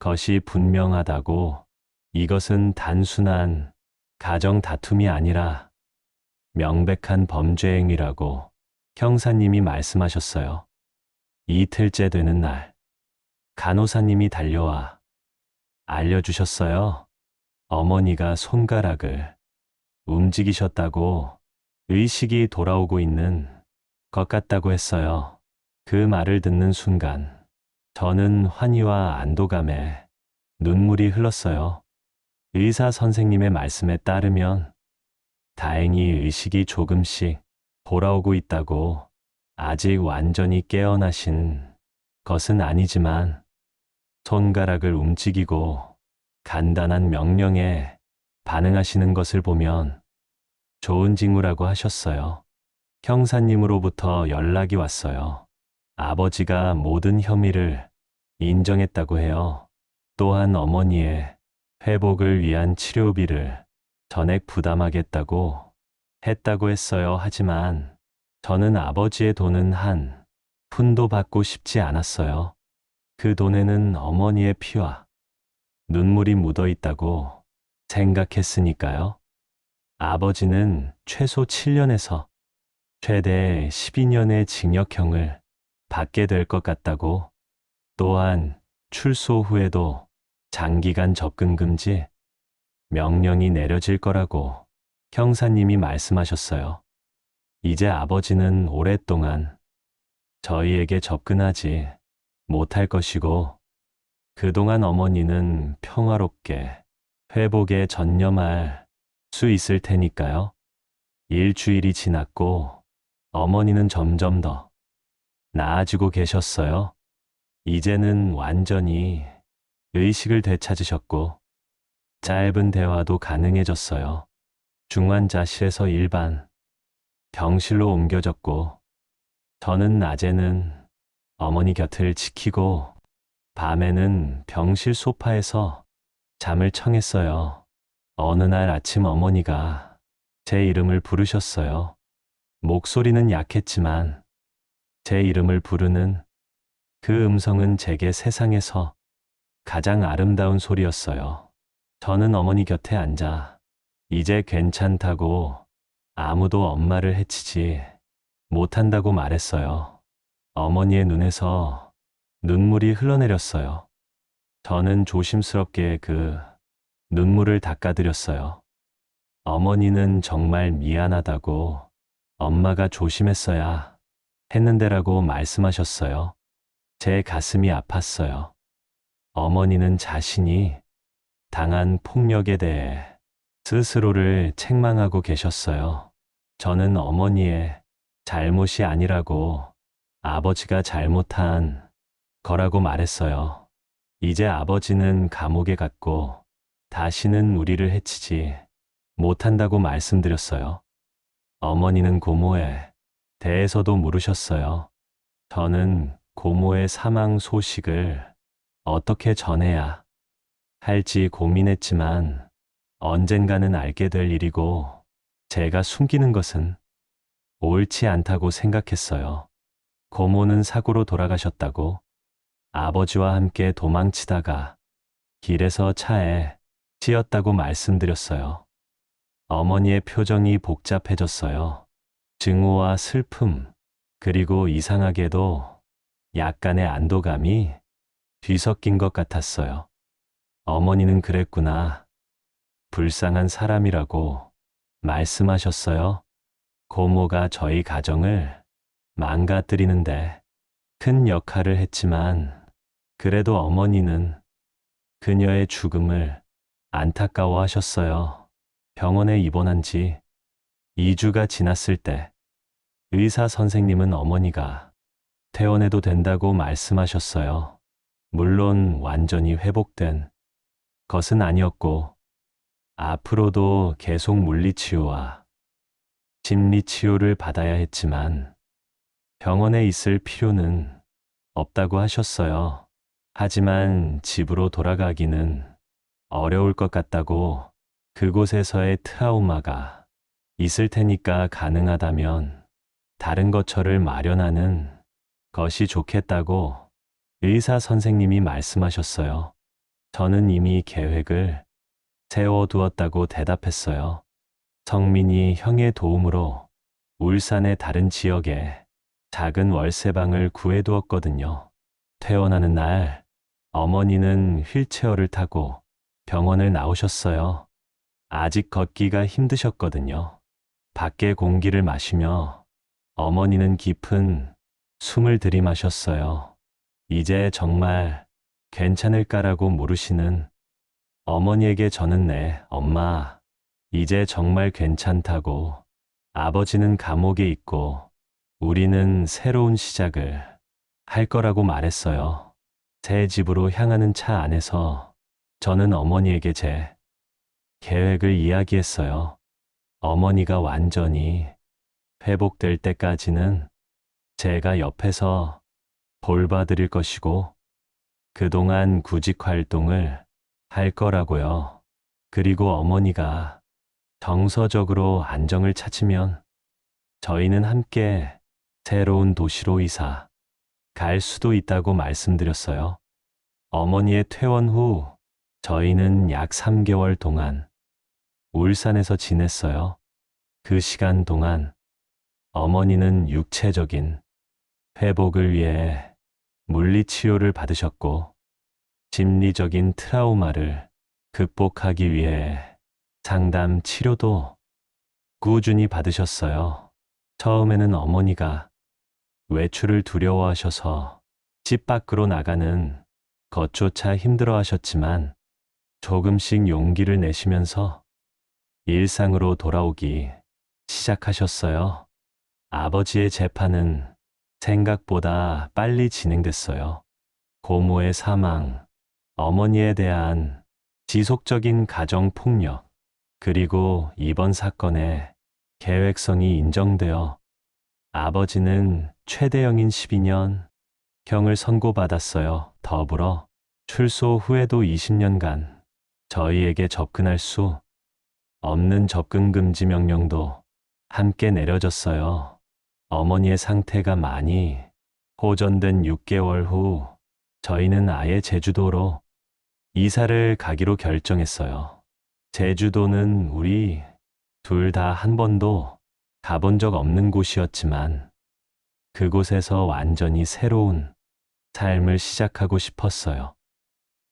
A: 것이 분명하다고. 이것은 단순한 가정 다툼이 아니라 명백한 범죄 행위라고 형사님이 말씀하셨어요. 이틀째 되는 날, 간호사님이 달려와 알려주셨어요. 어머니가 손가락을 움직이셨다고, 의식이 돌아오고 있는 것 같다고 했어요. 그 말을 듣는 순간 저는 환희와 안도감에 눈물이 흘렀어요. 의사 선생님의 말씀에 따르면 다행히 의식이 조금씩 돌아오고 있다고. 아직 완전히 깨어나신 것은 아니지만 손가락을 움직이고 간단한 명령에 반응하시는 것을 보면 좋은 징후라고 하셨어요. 형사님으로부터 연락이 왔어요. 아버지가 모든 혐의를 인정했다고 해요. 또한 어머니의 회복을 위한 치료비를 전액 부담하겠다고 했다고 했어요. 하지만 저는 아버지의 돈은 한 푼도 받고 싶지 않았어요. 그 돈에는 어머니의 피와 눈물이 묻어 있다고 생각했으니까요. 아버지는 최소 7년에서 최대 12년의 징역형을 받게 될 것 같다고. 또한 출소 후에도 장기간 접근 금지 명령이 내려질 거라고 형사님이 말씀하셨어요. 이제 아버지는 오랫동안 저희에게 접근하지 못할 것이고, 그동안 어머니는 평화롭게 회복에 전념할 수 있을 테니까요. 일주일이 지났고 어머니는 점점 더 나아지고 계셨어요. 이제는 완전히 의식을 되찾으셨고 짧은 대화도 가능해졌어요. 중환자실에서 일반 병실로 옮겨졌고 저는 낮에는 어머니 곁을 지키고 밤에는 병실 소파에서 잠을 청했어요. 어느 날 아침 어머니가 제 이름을 부르셨어요. 목소리는 약했지만 제 이름을 부르는 그 음성은 제게 세상에서 가장 아름다운 소리였어요. 저는 어머니 곁에 앉아 이제 괜찮다고, 아무도 엄마를 해치지 못한다고 말했어요. 어머니의 눈에서 눈물이 흘러내렸어요. 저는 조심스럽게 그 눈물을 닦아드렸어요. 어머니는 정말 미안하다고, 엄마가 조심했어야 했는데라고 말씀하셨어요. 제 가슴이 아팠어요. 어머니는 자신이 당한 폭력에 대해 스스로를 책망하고 계셨어요. 저는 어머니의 잘못이 아니라고, 아버지가 잘못한 거라고 말했어요. 이제 아버지는 감옥에 갔고 다시는 우리를 해치지 못한다고 말씀드렸어요. 어머니는 고모에 대해서도 물으셨어요. 저는 고모의 사망 소식을 어떻게 전해야 할지 고민했지만 언젠가는 알게 될 일이고 제가 숨기는 것은 옳지 않다고 생각했어요. 고모는 사고로 돌아가셨다고, 아버지와 함께 도망치다가 길에서 차에 치였다고 말씀드렸어요. 어머니의 표정이 복잡해졌어요. 증오와 슬픔, 그리고 이상하게도 약간의 안도감이 뒤섞인 것 같았어요. 어머니는 그랬구나, 불쌍한 사람이라고 말씀하셨어요. 고모가 저희 가정을 망가뜨리는데 큰 역할을 했지만, 그래도 어머니는 그녀의 죽음을 안타까워하셨어요. 병원에 입원한 지 2주가 지났을 때 의사 선생님은 어머니가 퇴원해도 된다고 말씀하셨어요. 물론 완전히 회복된 것은 아니었고, 앞으로도 계속 물리치료와 심리치료를 받아야 했지만 병원에 있을 필요는 없다고 하셨어요. 하지만 집으로 돌아가기는 어려울 것 같다고, 그곳에서의 트라우마가 있을 테니까 가능하다면 다른 거처를 마련하는 것이 좋겠다고 의사 선생님이 말씀하셨어요. 저는 이미 계획을 세워두었다고 대답했어요. 성민이 형의 도움으로 울산의 다른 지역에 작은 월세방을 구해두었거든요. 퇴원하는 날, 어머니는 휠체어를 타고 병원을 나오셨어요. 아직 걷기가 힘드셨거든요. 밖의 공기를 마시며 어머니는 깊은 숨을 들이마셨어요. 이제 정말 괜찮을까라고 물으시는 어머니에게 저는 네, 엄마, 이제 정말 괜찮다고, 아버지는 감옥에 있고 우리는 새로운 시작을 할 거라고 말했어요. 새 집으로 향하는 차 안에서 저는 어머니에게 제 계획을 이야기했어요. 어머니가 완전히 회복될 때까지는 제가 옆에서 돌봐드릴 것이고, 그동안 구직 활동을 할 거라고요. 그리고 어머니가 정서적으로 안정을 찾으면 저희는 함께 새로운 도시로 이사 갈 수도 있다고 말씀드렸어요. 어머니의 퇴원 후 저희는 약 3개월 동안 울산에서 지냈어요. 그 시간 동안 어머니는 육체적인 회복을 위해 물리치료를 받으셨고, 심리적인 트라우마를 극복하기 위해 상담 치료도 꾸준히 받으셨어요. 처음에는 어머니가 외출을 두려워하셔서 집 밖으로 나가는 것조차 힘들어 하셨지만, 조금씩 용기를 내시면서 일상으로 돌아오기 시작하셨어요. 아버지의 재판은 생각보다 빨리 진행됐어요. 고모의 사망, 어머니에 대한 지속적인 가정 폭력, 그리고 이번 사건의 계획성이 인정되어 아버지는 최대형인 12년 형을 선고받았어요. 더불어 출소 후에도 20년간 저희에게 접근할 수 없는 접근 금지 명령도 함께 내려졌어요. 어머니의 상태가 많이 호전된 6개월 후 저희는 아예 제주도로 이사를 가기로 결정했어요. 제주도는 우리 둘 다 한 번도 가본 적 없는 곳이었지만 그곳에서 완전히 새로운 삶을 시작하고 싶었어요.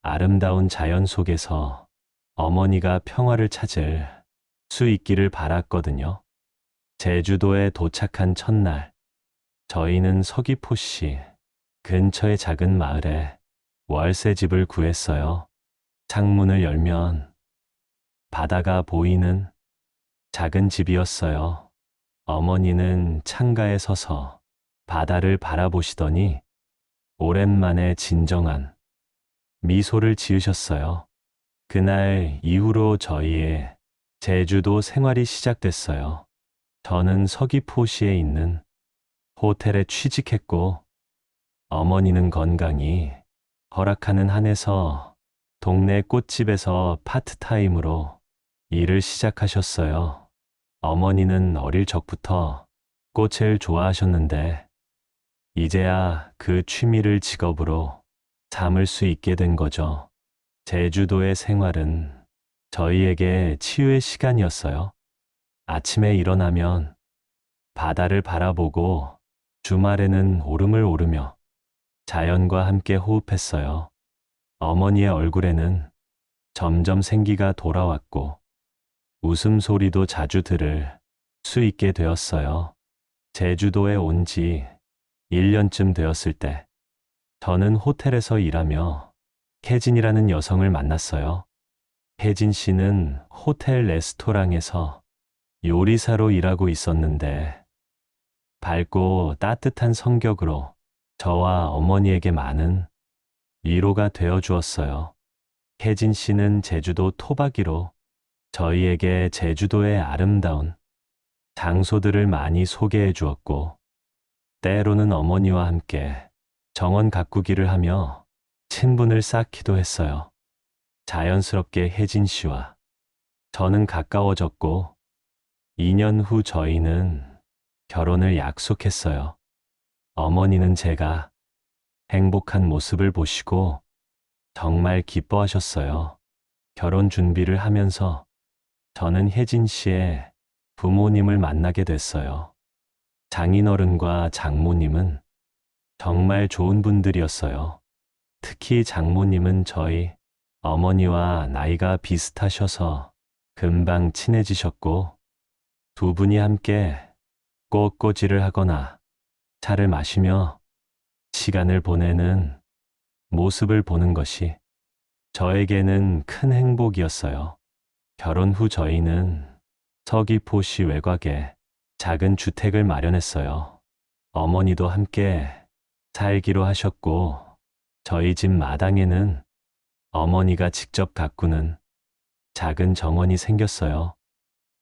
A: 아름다운 자연 속에서 어머니가 평화를 찾을 수 있기를 바랐거든요. 제주도에 도착한 첫날, 저희는 서귀포시 근처의 작은 마을에 월세 집을 구했어요. 창문을 열면 바다가 보이는 작은 집이었어요. 어머니는 창가에 서서 바다를 바라보시더니 오랜만에 진정한 미소를 지으셨어요. 그날 이후로 저희의 제주도 생활이 시작됐어요. 저는 서귀포시에 있는 호텔에 취직했고, 어머니는 건강이 허락하는 한에서 동네 꽃집에서 파트타임으로 일을 시작하셨어요. 어머니는 어릴 적부터 꽃을 좋아하셨는데, 이제야 그 취미를 직업으로 삼을 수 있게 된 거죠. 제주도의 생활은 저희에게 치유의 시간이었어요. 아침에 일어나면 바다를 바라보고 주말에는 오름을 오르며 자연과 함께 호흡했어요. 어머니의 얼굴에는 점점 생기가 돌아왔고 웃음소리도 자주 들을 수 있게 되었어요. 제주도에 온 지 1년쯤 되었을 때 저는 호텔에서 일하며 혜진이라는 여성을 만났어요. 혜진 씨는 호텔 레스토랑에서 요리사로 일하고 있었는데 밝고 따뜻한 성격으로 저와 어머니에게 많은 위로가 되어 주었어요. 혜진 씨는 제주도 토박이로 저희에게 제주도의 아름다운 장소들을 많이 소개해 주었고, 때로는 어머니와 함께 정원 가꾸기를 하며 친분을 쌓기도 했어요. 자연스럽게 혜진 씨와 저는 가까워졌고, 2년 후 저희는 결혼을 약속했어요. 어머니는 제가 행복한 모습을 보시고 정말 기뻐하셨어요. 결혼 준비를 하면서 저는 혜진 씨의 부모님을 만나게 됐어요. 장인어른과 장모님은 정말 좋은 분들이었어요. 특히 장모님은 저희 어머니와 나이가 비슷하셔서 금방 친해지셨고, 두 분이 함께 꽃꽂이를 하거나 차를 마시며 시간을 보내는 모습을 보는 것이 저에게는 큰 행복이었어요. 결혼 후 저희는 서귀포시 외곽에 작은 주택을 마련했어요. 어머니도 함께 살기로 하셨고, 저희 집 마당에는 어머니가 직접 가꾸는 작은 정원이 생겼어요.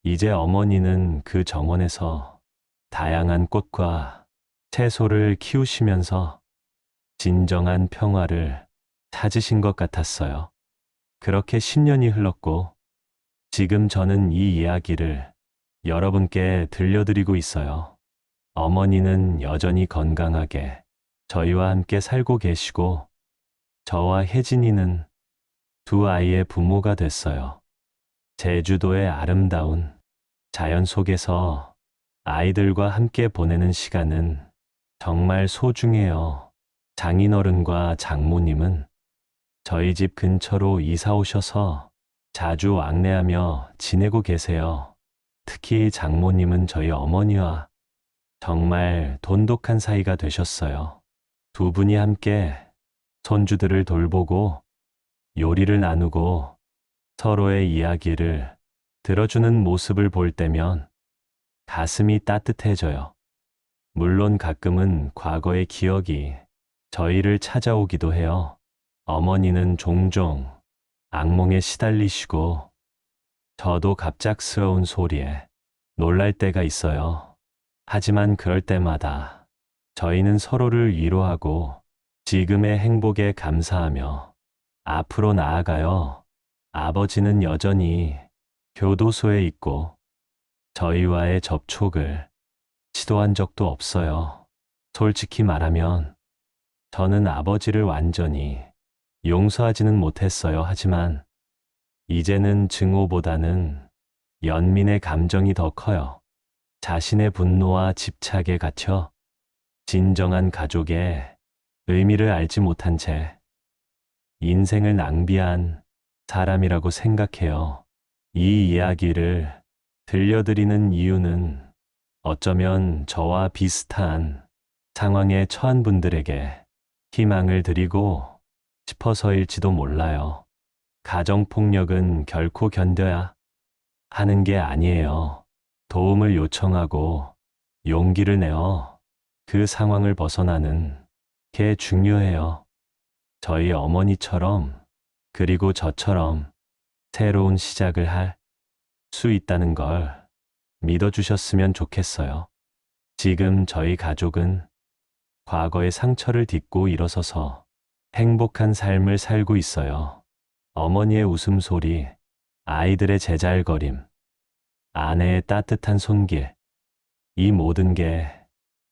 A: 이제 어머니는 그 정원에서 다양한 꽃과 채소를 키우시면서 진정한 평화를 찾으신 것 같았어요. 그렇게 10년이 흘렀고, 지금 저는 이 이야기를 여러분께 들려드리고 있어요. 어머니는 여전히 건강하게 저희와 함께 살고 계시고, 저와 혜진이는 두 아이의 부모가 됐어요. 제주도의 아름다운 자연 속에서 아이들과 함께 보내는 시간은 정말 소중해요. 장인어른과 장모님은 저희 집 근처로 이사 오셔서 자주 안내하며 지내고 계세요. 특히 장모님은 저희 어머니와 정말 돈독한 사이가 되셨어요. 두 분이 함께 손주들을 돌보고 요리를 나누고 서로의 이야기를 들어주는 모습을 볼 때면 가슴이 따뜻해져요. 물론 가끔은 과거의 기억이 저희를 찾아오기도 해요. 어머니는 종종 악몽에 시달리시고, 저도 갑작스러운 소리에 놀랄 때가 있어요. 하지만 그럴 때마다 저희는 서로를 위로하고 지금의 행복에 감사하며 앞으로 나아가요. 아버지는 여전히 교도소에 있고 저희와의 접촉을 시도한 적도 없어요. 솔직히 말하면 저는 아버지를 완전히 용서하지는 못했어요. 하지만 이제는 증오보다는 연민의 감정이 더 커요. 자신의 분노와 집착에 갇혀 진정한 가족의 의미를 알지 못한 채 인생을 낭비한 사람이라고 생각해요. 이 이야기를 들려드리는 이유는 어쩌면 저와 비슷한 상황에 처한 분들에게 희망을 드리고 싶어서일지도 몰라요. 가정폭력은 결코 견뎌야 하는 게 아니에요. 도움을 요청하고 용기를 내어 그 상황을 벗어나는 게 중요해요. 저희 어머니처럼 그리고 저처럼 새로운 시작을 할 수 있다는 걸 믿어주셨으면 좋겠어요. 지금 저희 가족은 과거의 상처를 딛고 일어서서 행복한 삶을 살고 있어요. 어머니의 웃음소리, 아이들의 제잘거림, 아내의 따뜻한 손길, 이 모든 게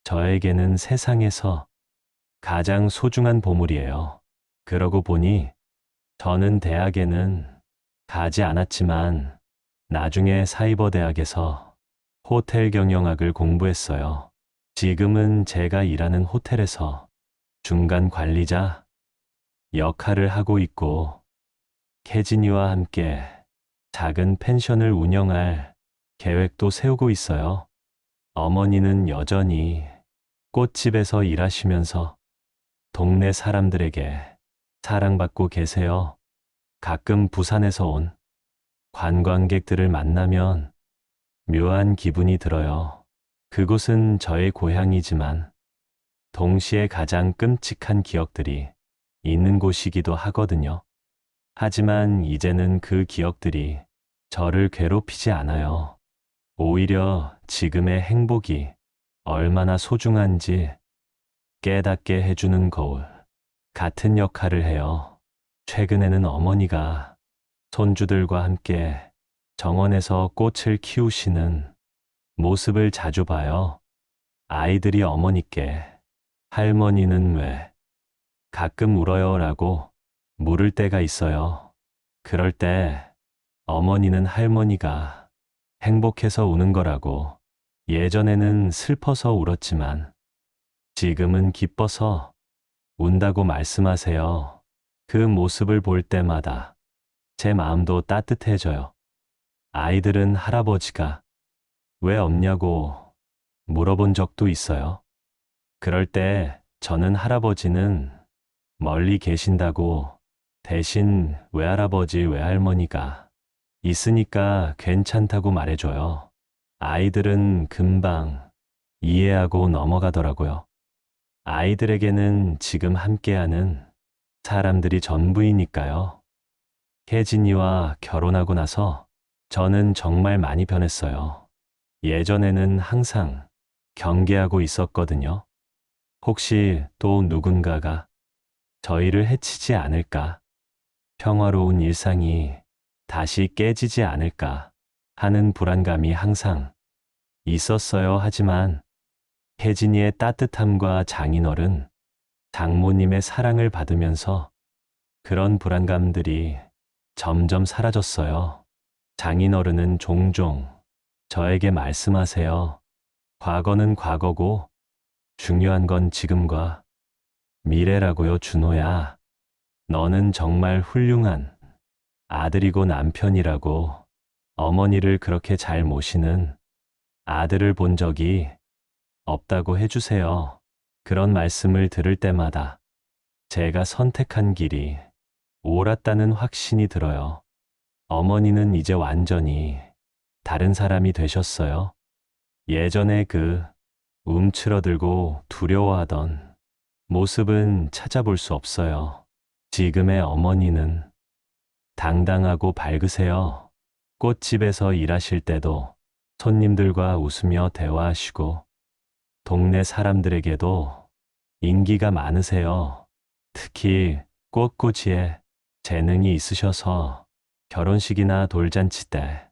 A: 저에게는 세상에서 가장 소중한 보물이에요. 그러고 보니 저는 대학에는 가지 않았지만 나중에 사이버대학에서 호텔 경영학을 공부했어요. 지금은 제가 일하는 호텔에서 중간 관리자 역할을 하고 있고 혜진이와 함께 작은 펜션을 운영할 계획도 세우고 있어요. 어머니는 여전히 꽃집에서 일하시면서 동네 사람들에게 사랑받고 계세요. 가끔 부산에서 온 관광객들을 만나면 묘한 기분이 들어요. 그곳은 저의 고향이지만 동시에 가장 끔찍한 기억들이 있는 곳이기도 하거든요. 하지만 이제는 그 기억들이 저를 괴롭히지 않아요. 오히려 지금의 행복이 얼마나 소중한지 깨닫게 해주는 거울 같은 역할을 해요. 최근에는 어머니가 손주들과 함께 정원에서 꽃을 키우시는 모습을 자주 봐요. 아이들이 어머니께 할머니는 왜 가끔 울어요? 라고 물을 때가 있어요. 그럴 때 어머니는 할머니가 행복해서 우는 거라고, 예전에는 슬퍼서 울었지만 지금은 기뻐서 운다고 말씀하세요. 그 모습을 볼 때마다 제 마음도 따뜻해져요. 아이들은 할아버지가 왜 없냐고 물어본 적도 있어요. 그럴 때 저는 할아버지는 멀리 계신다고, 대신 외할아버지, 외할머니가 있으니까 괜찮다고 말해줘요. 아이들은 금방 이해하고 넘어가더라고요. 아이들에게는 지금 함께하는 사람들이 전부이니까요. 혜진이와 결혼하고 나서 저는 정말 많이 변했어요. 예전에는 항상 경계하고 있었거든요. 혹시 또 누군가가 저희를 해치지 않을까? 평화로운 일상이 다시 깨지지 않을까 하는 불안감이 항상 있었어요. 하지만 혜진이의 따뜻함과 장인어른, 장모님의 사랑을 받으면서 그런 불안감들이 점점 사라졌어요. 장인어른은 종종 저에게 말씀하세요. 과거는 과거고 중요한 건 지금과 미래라고요. 준호야, 너는 정말 훌륭한 아들이고 남편이라고. 어머니를 그렇게 잘 모시는 아들을 본 적이 없다고 해주세요. 그런 말씀을 들을 때마다 제가 선택한 길이 옳았다는 확신이 들어요. 어머니는 이제 완전히 다른 사람이 되셨어요. 예전에 그 움츠러들고 두려워하던 모습은 찾아볼 수 없어요. 지금의 어머니는 당당하고 밝으세요. 꽃집에서 일하실 때도 손님들과 웃으며 대화하시고 동네 사람들에게도 인기가 많으세요. 특히 꽃꽂이에 재능이 있으셔서 결혼식이나 돌잔치 때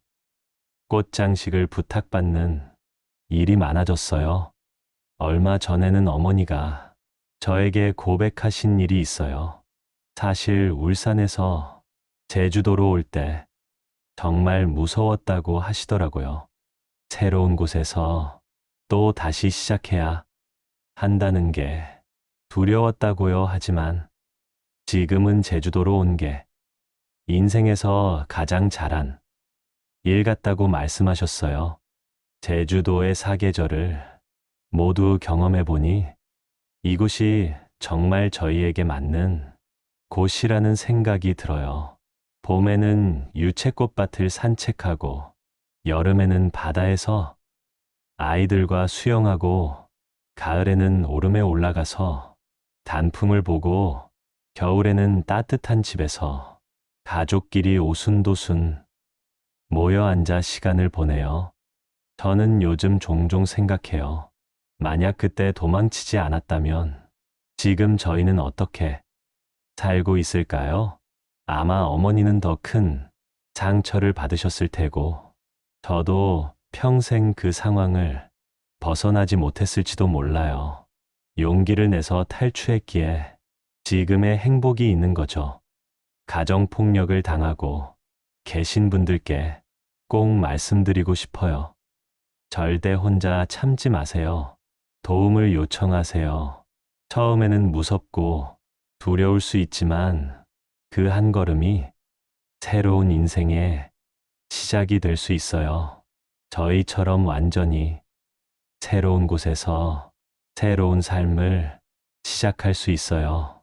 A: 꽃장식을 부탁받는 일이 많아졌어요. 얼마 전에는 어머니가 저에게 고백하신 일이 있어요. 사실 울산에서 제주도로 올 때 정말 무서웠다고 하시더라고요. 새로운 곳에서 또 다시 시작해야 한다는 게 두려웠다고요. 하지만 지금은 제주도로 온 게 인생에서 가장 잘한 일 같다고 말씀하셨어요. 제주도의 사계절을 모두 경험해 보니 이곳이 정말 저희에게 맞는 곳이라는 생각이 들어요. 봄에는 유채꽃밭을 산책하고 여름에는 바다에서 아이들과 수영하고 가을에는 오름에 올라가서 단풍을 보고 겨울에는 따뜻한 집에서 가족끼리 오순도순 모여 앉아 시간을 보내요. 저는 요즘 종종 생각해요. 만약 그때 도망치지 않았다면 지금 저희는 어떻게 살고 있을까요? 아마 어머니는 더 큰 상처를 받으셨을 테고 저도 평생 그 상황을 벗어나지 못했을지도 몰라요. 용기를 내서 탈출했기에 지금의 행복이 있는 거죠. 가정폭력을 당하고 계신 분들께 꼭 말씀드리고 싶어요. 절대 혼자 참지 마세요. 도움을 요청하세요. 처음에는 무섭고 두려울 수 있지만 그 한 걸음이 새로운 인생의 시작이 될 수 있어요. 저희처럼 완전히 새로운 곳에서 새로운 삶을 시작할 수 있어요.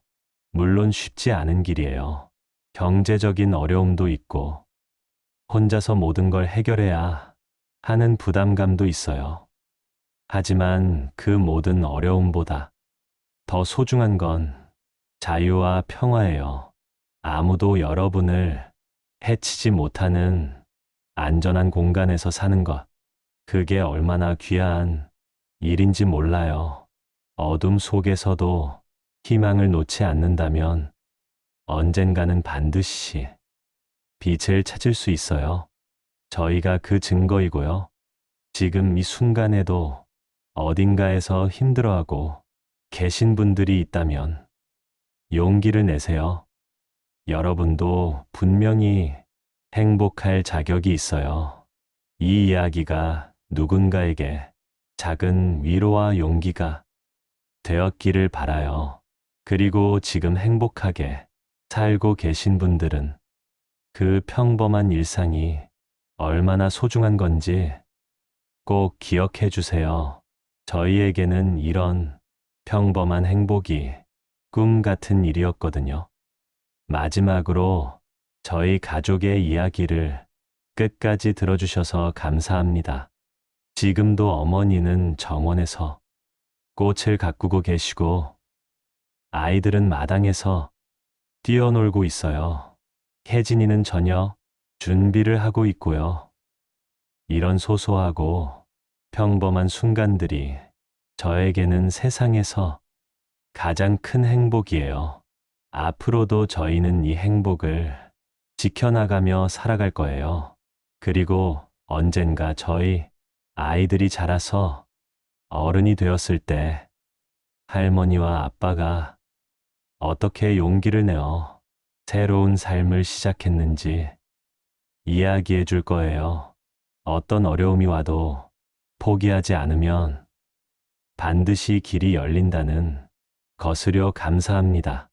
A: 물론 쉽지 않은 길이에요. 경제적인 어려움도 있고 혼자서 모든 걸 해결해야 하는 부담감도 있어요. 하지만 그 모든 어려움보다 더 소중한 건 자유와 평화예요. 아무도 여러분을 해치지 못하는 안전한 공간에서 사는 것. 그게 얼마나 귀한 일인지 몰라요. 어둠 속에서도 희망을 놓지 않는다면 언젠가는 반드시 빛을 찾을 수 있어요. 저희가 그 증거이고요. 지금 이 순간에도 어딘가에서 힘들어하고 계신 분들이 있다면 용기를 내세요. 여러분도 분명히 행복할 자격이 있어요. 이 이야기가 누군가에게 작은 위로와 용기가 되었기를 바라요. 그리고 지금 행복하게 살고 계신 분들은 그 평범한 일상이 얼마나 소중한 건지 꼭 기억해 주세요. 저희에게는 이런 평범한 행복이 꿈 같은 일이었거든요. 마지막으로 저희 가족의 이야기를 끝까지 들어주셔서 감사합니다. 지금도 어머니는 정원에서 꽃을 가꾸고 계시고 아이들은 마당에서 뛰어놀고 있어요. 혜진이는 저녁 준비를 하고 있고요. 이런 소소하고 평범한 순간들이 저에게는 세상에서 가장 큰 행복이에요. 앞으로도 저희는 이 행복을 지켜나가며 살아갈 거예요. 그리고 언젠가 저희 아이들이 자라서 어른이 되었을 때 할머니와 아빠가 어떻게 용기를 내어 새로운 삶을 시작했는지 이야기해 줄 거예요. 어떤 어려움이 와도 포기하지 않으면 반드시 길이 열린다는 것으려 감사합니다.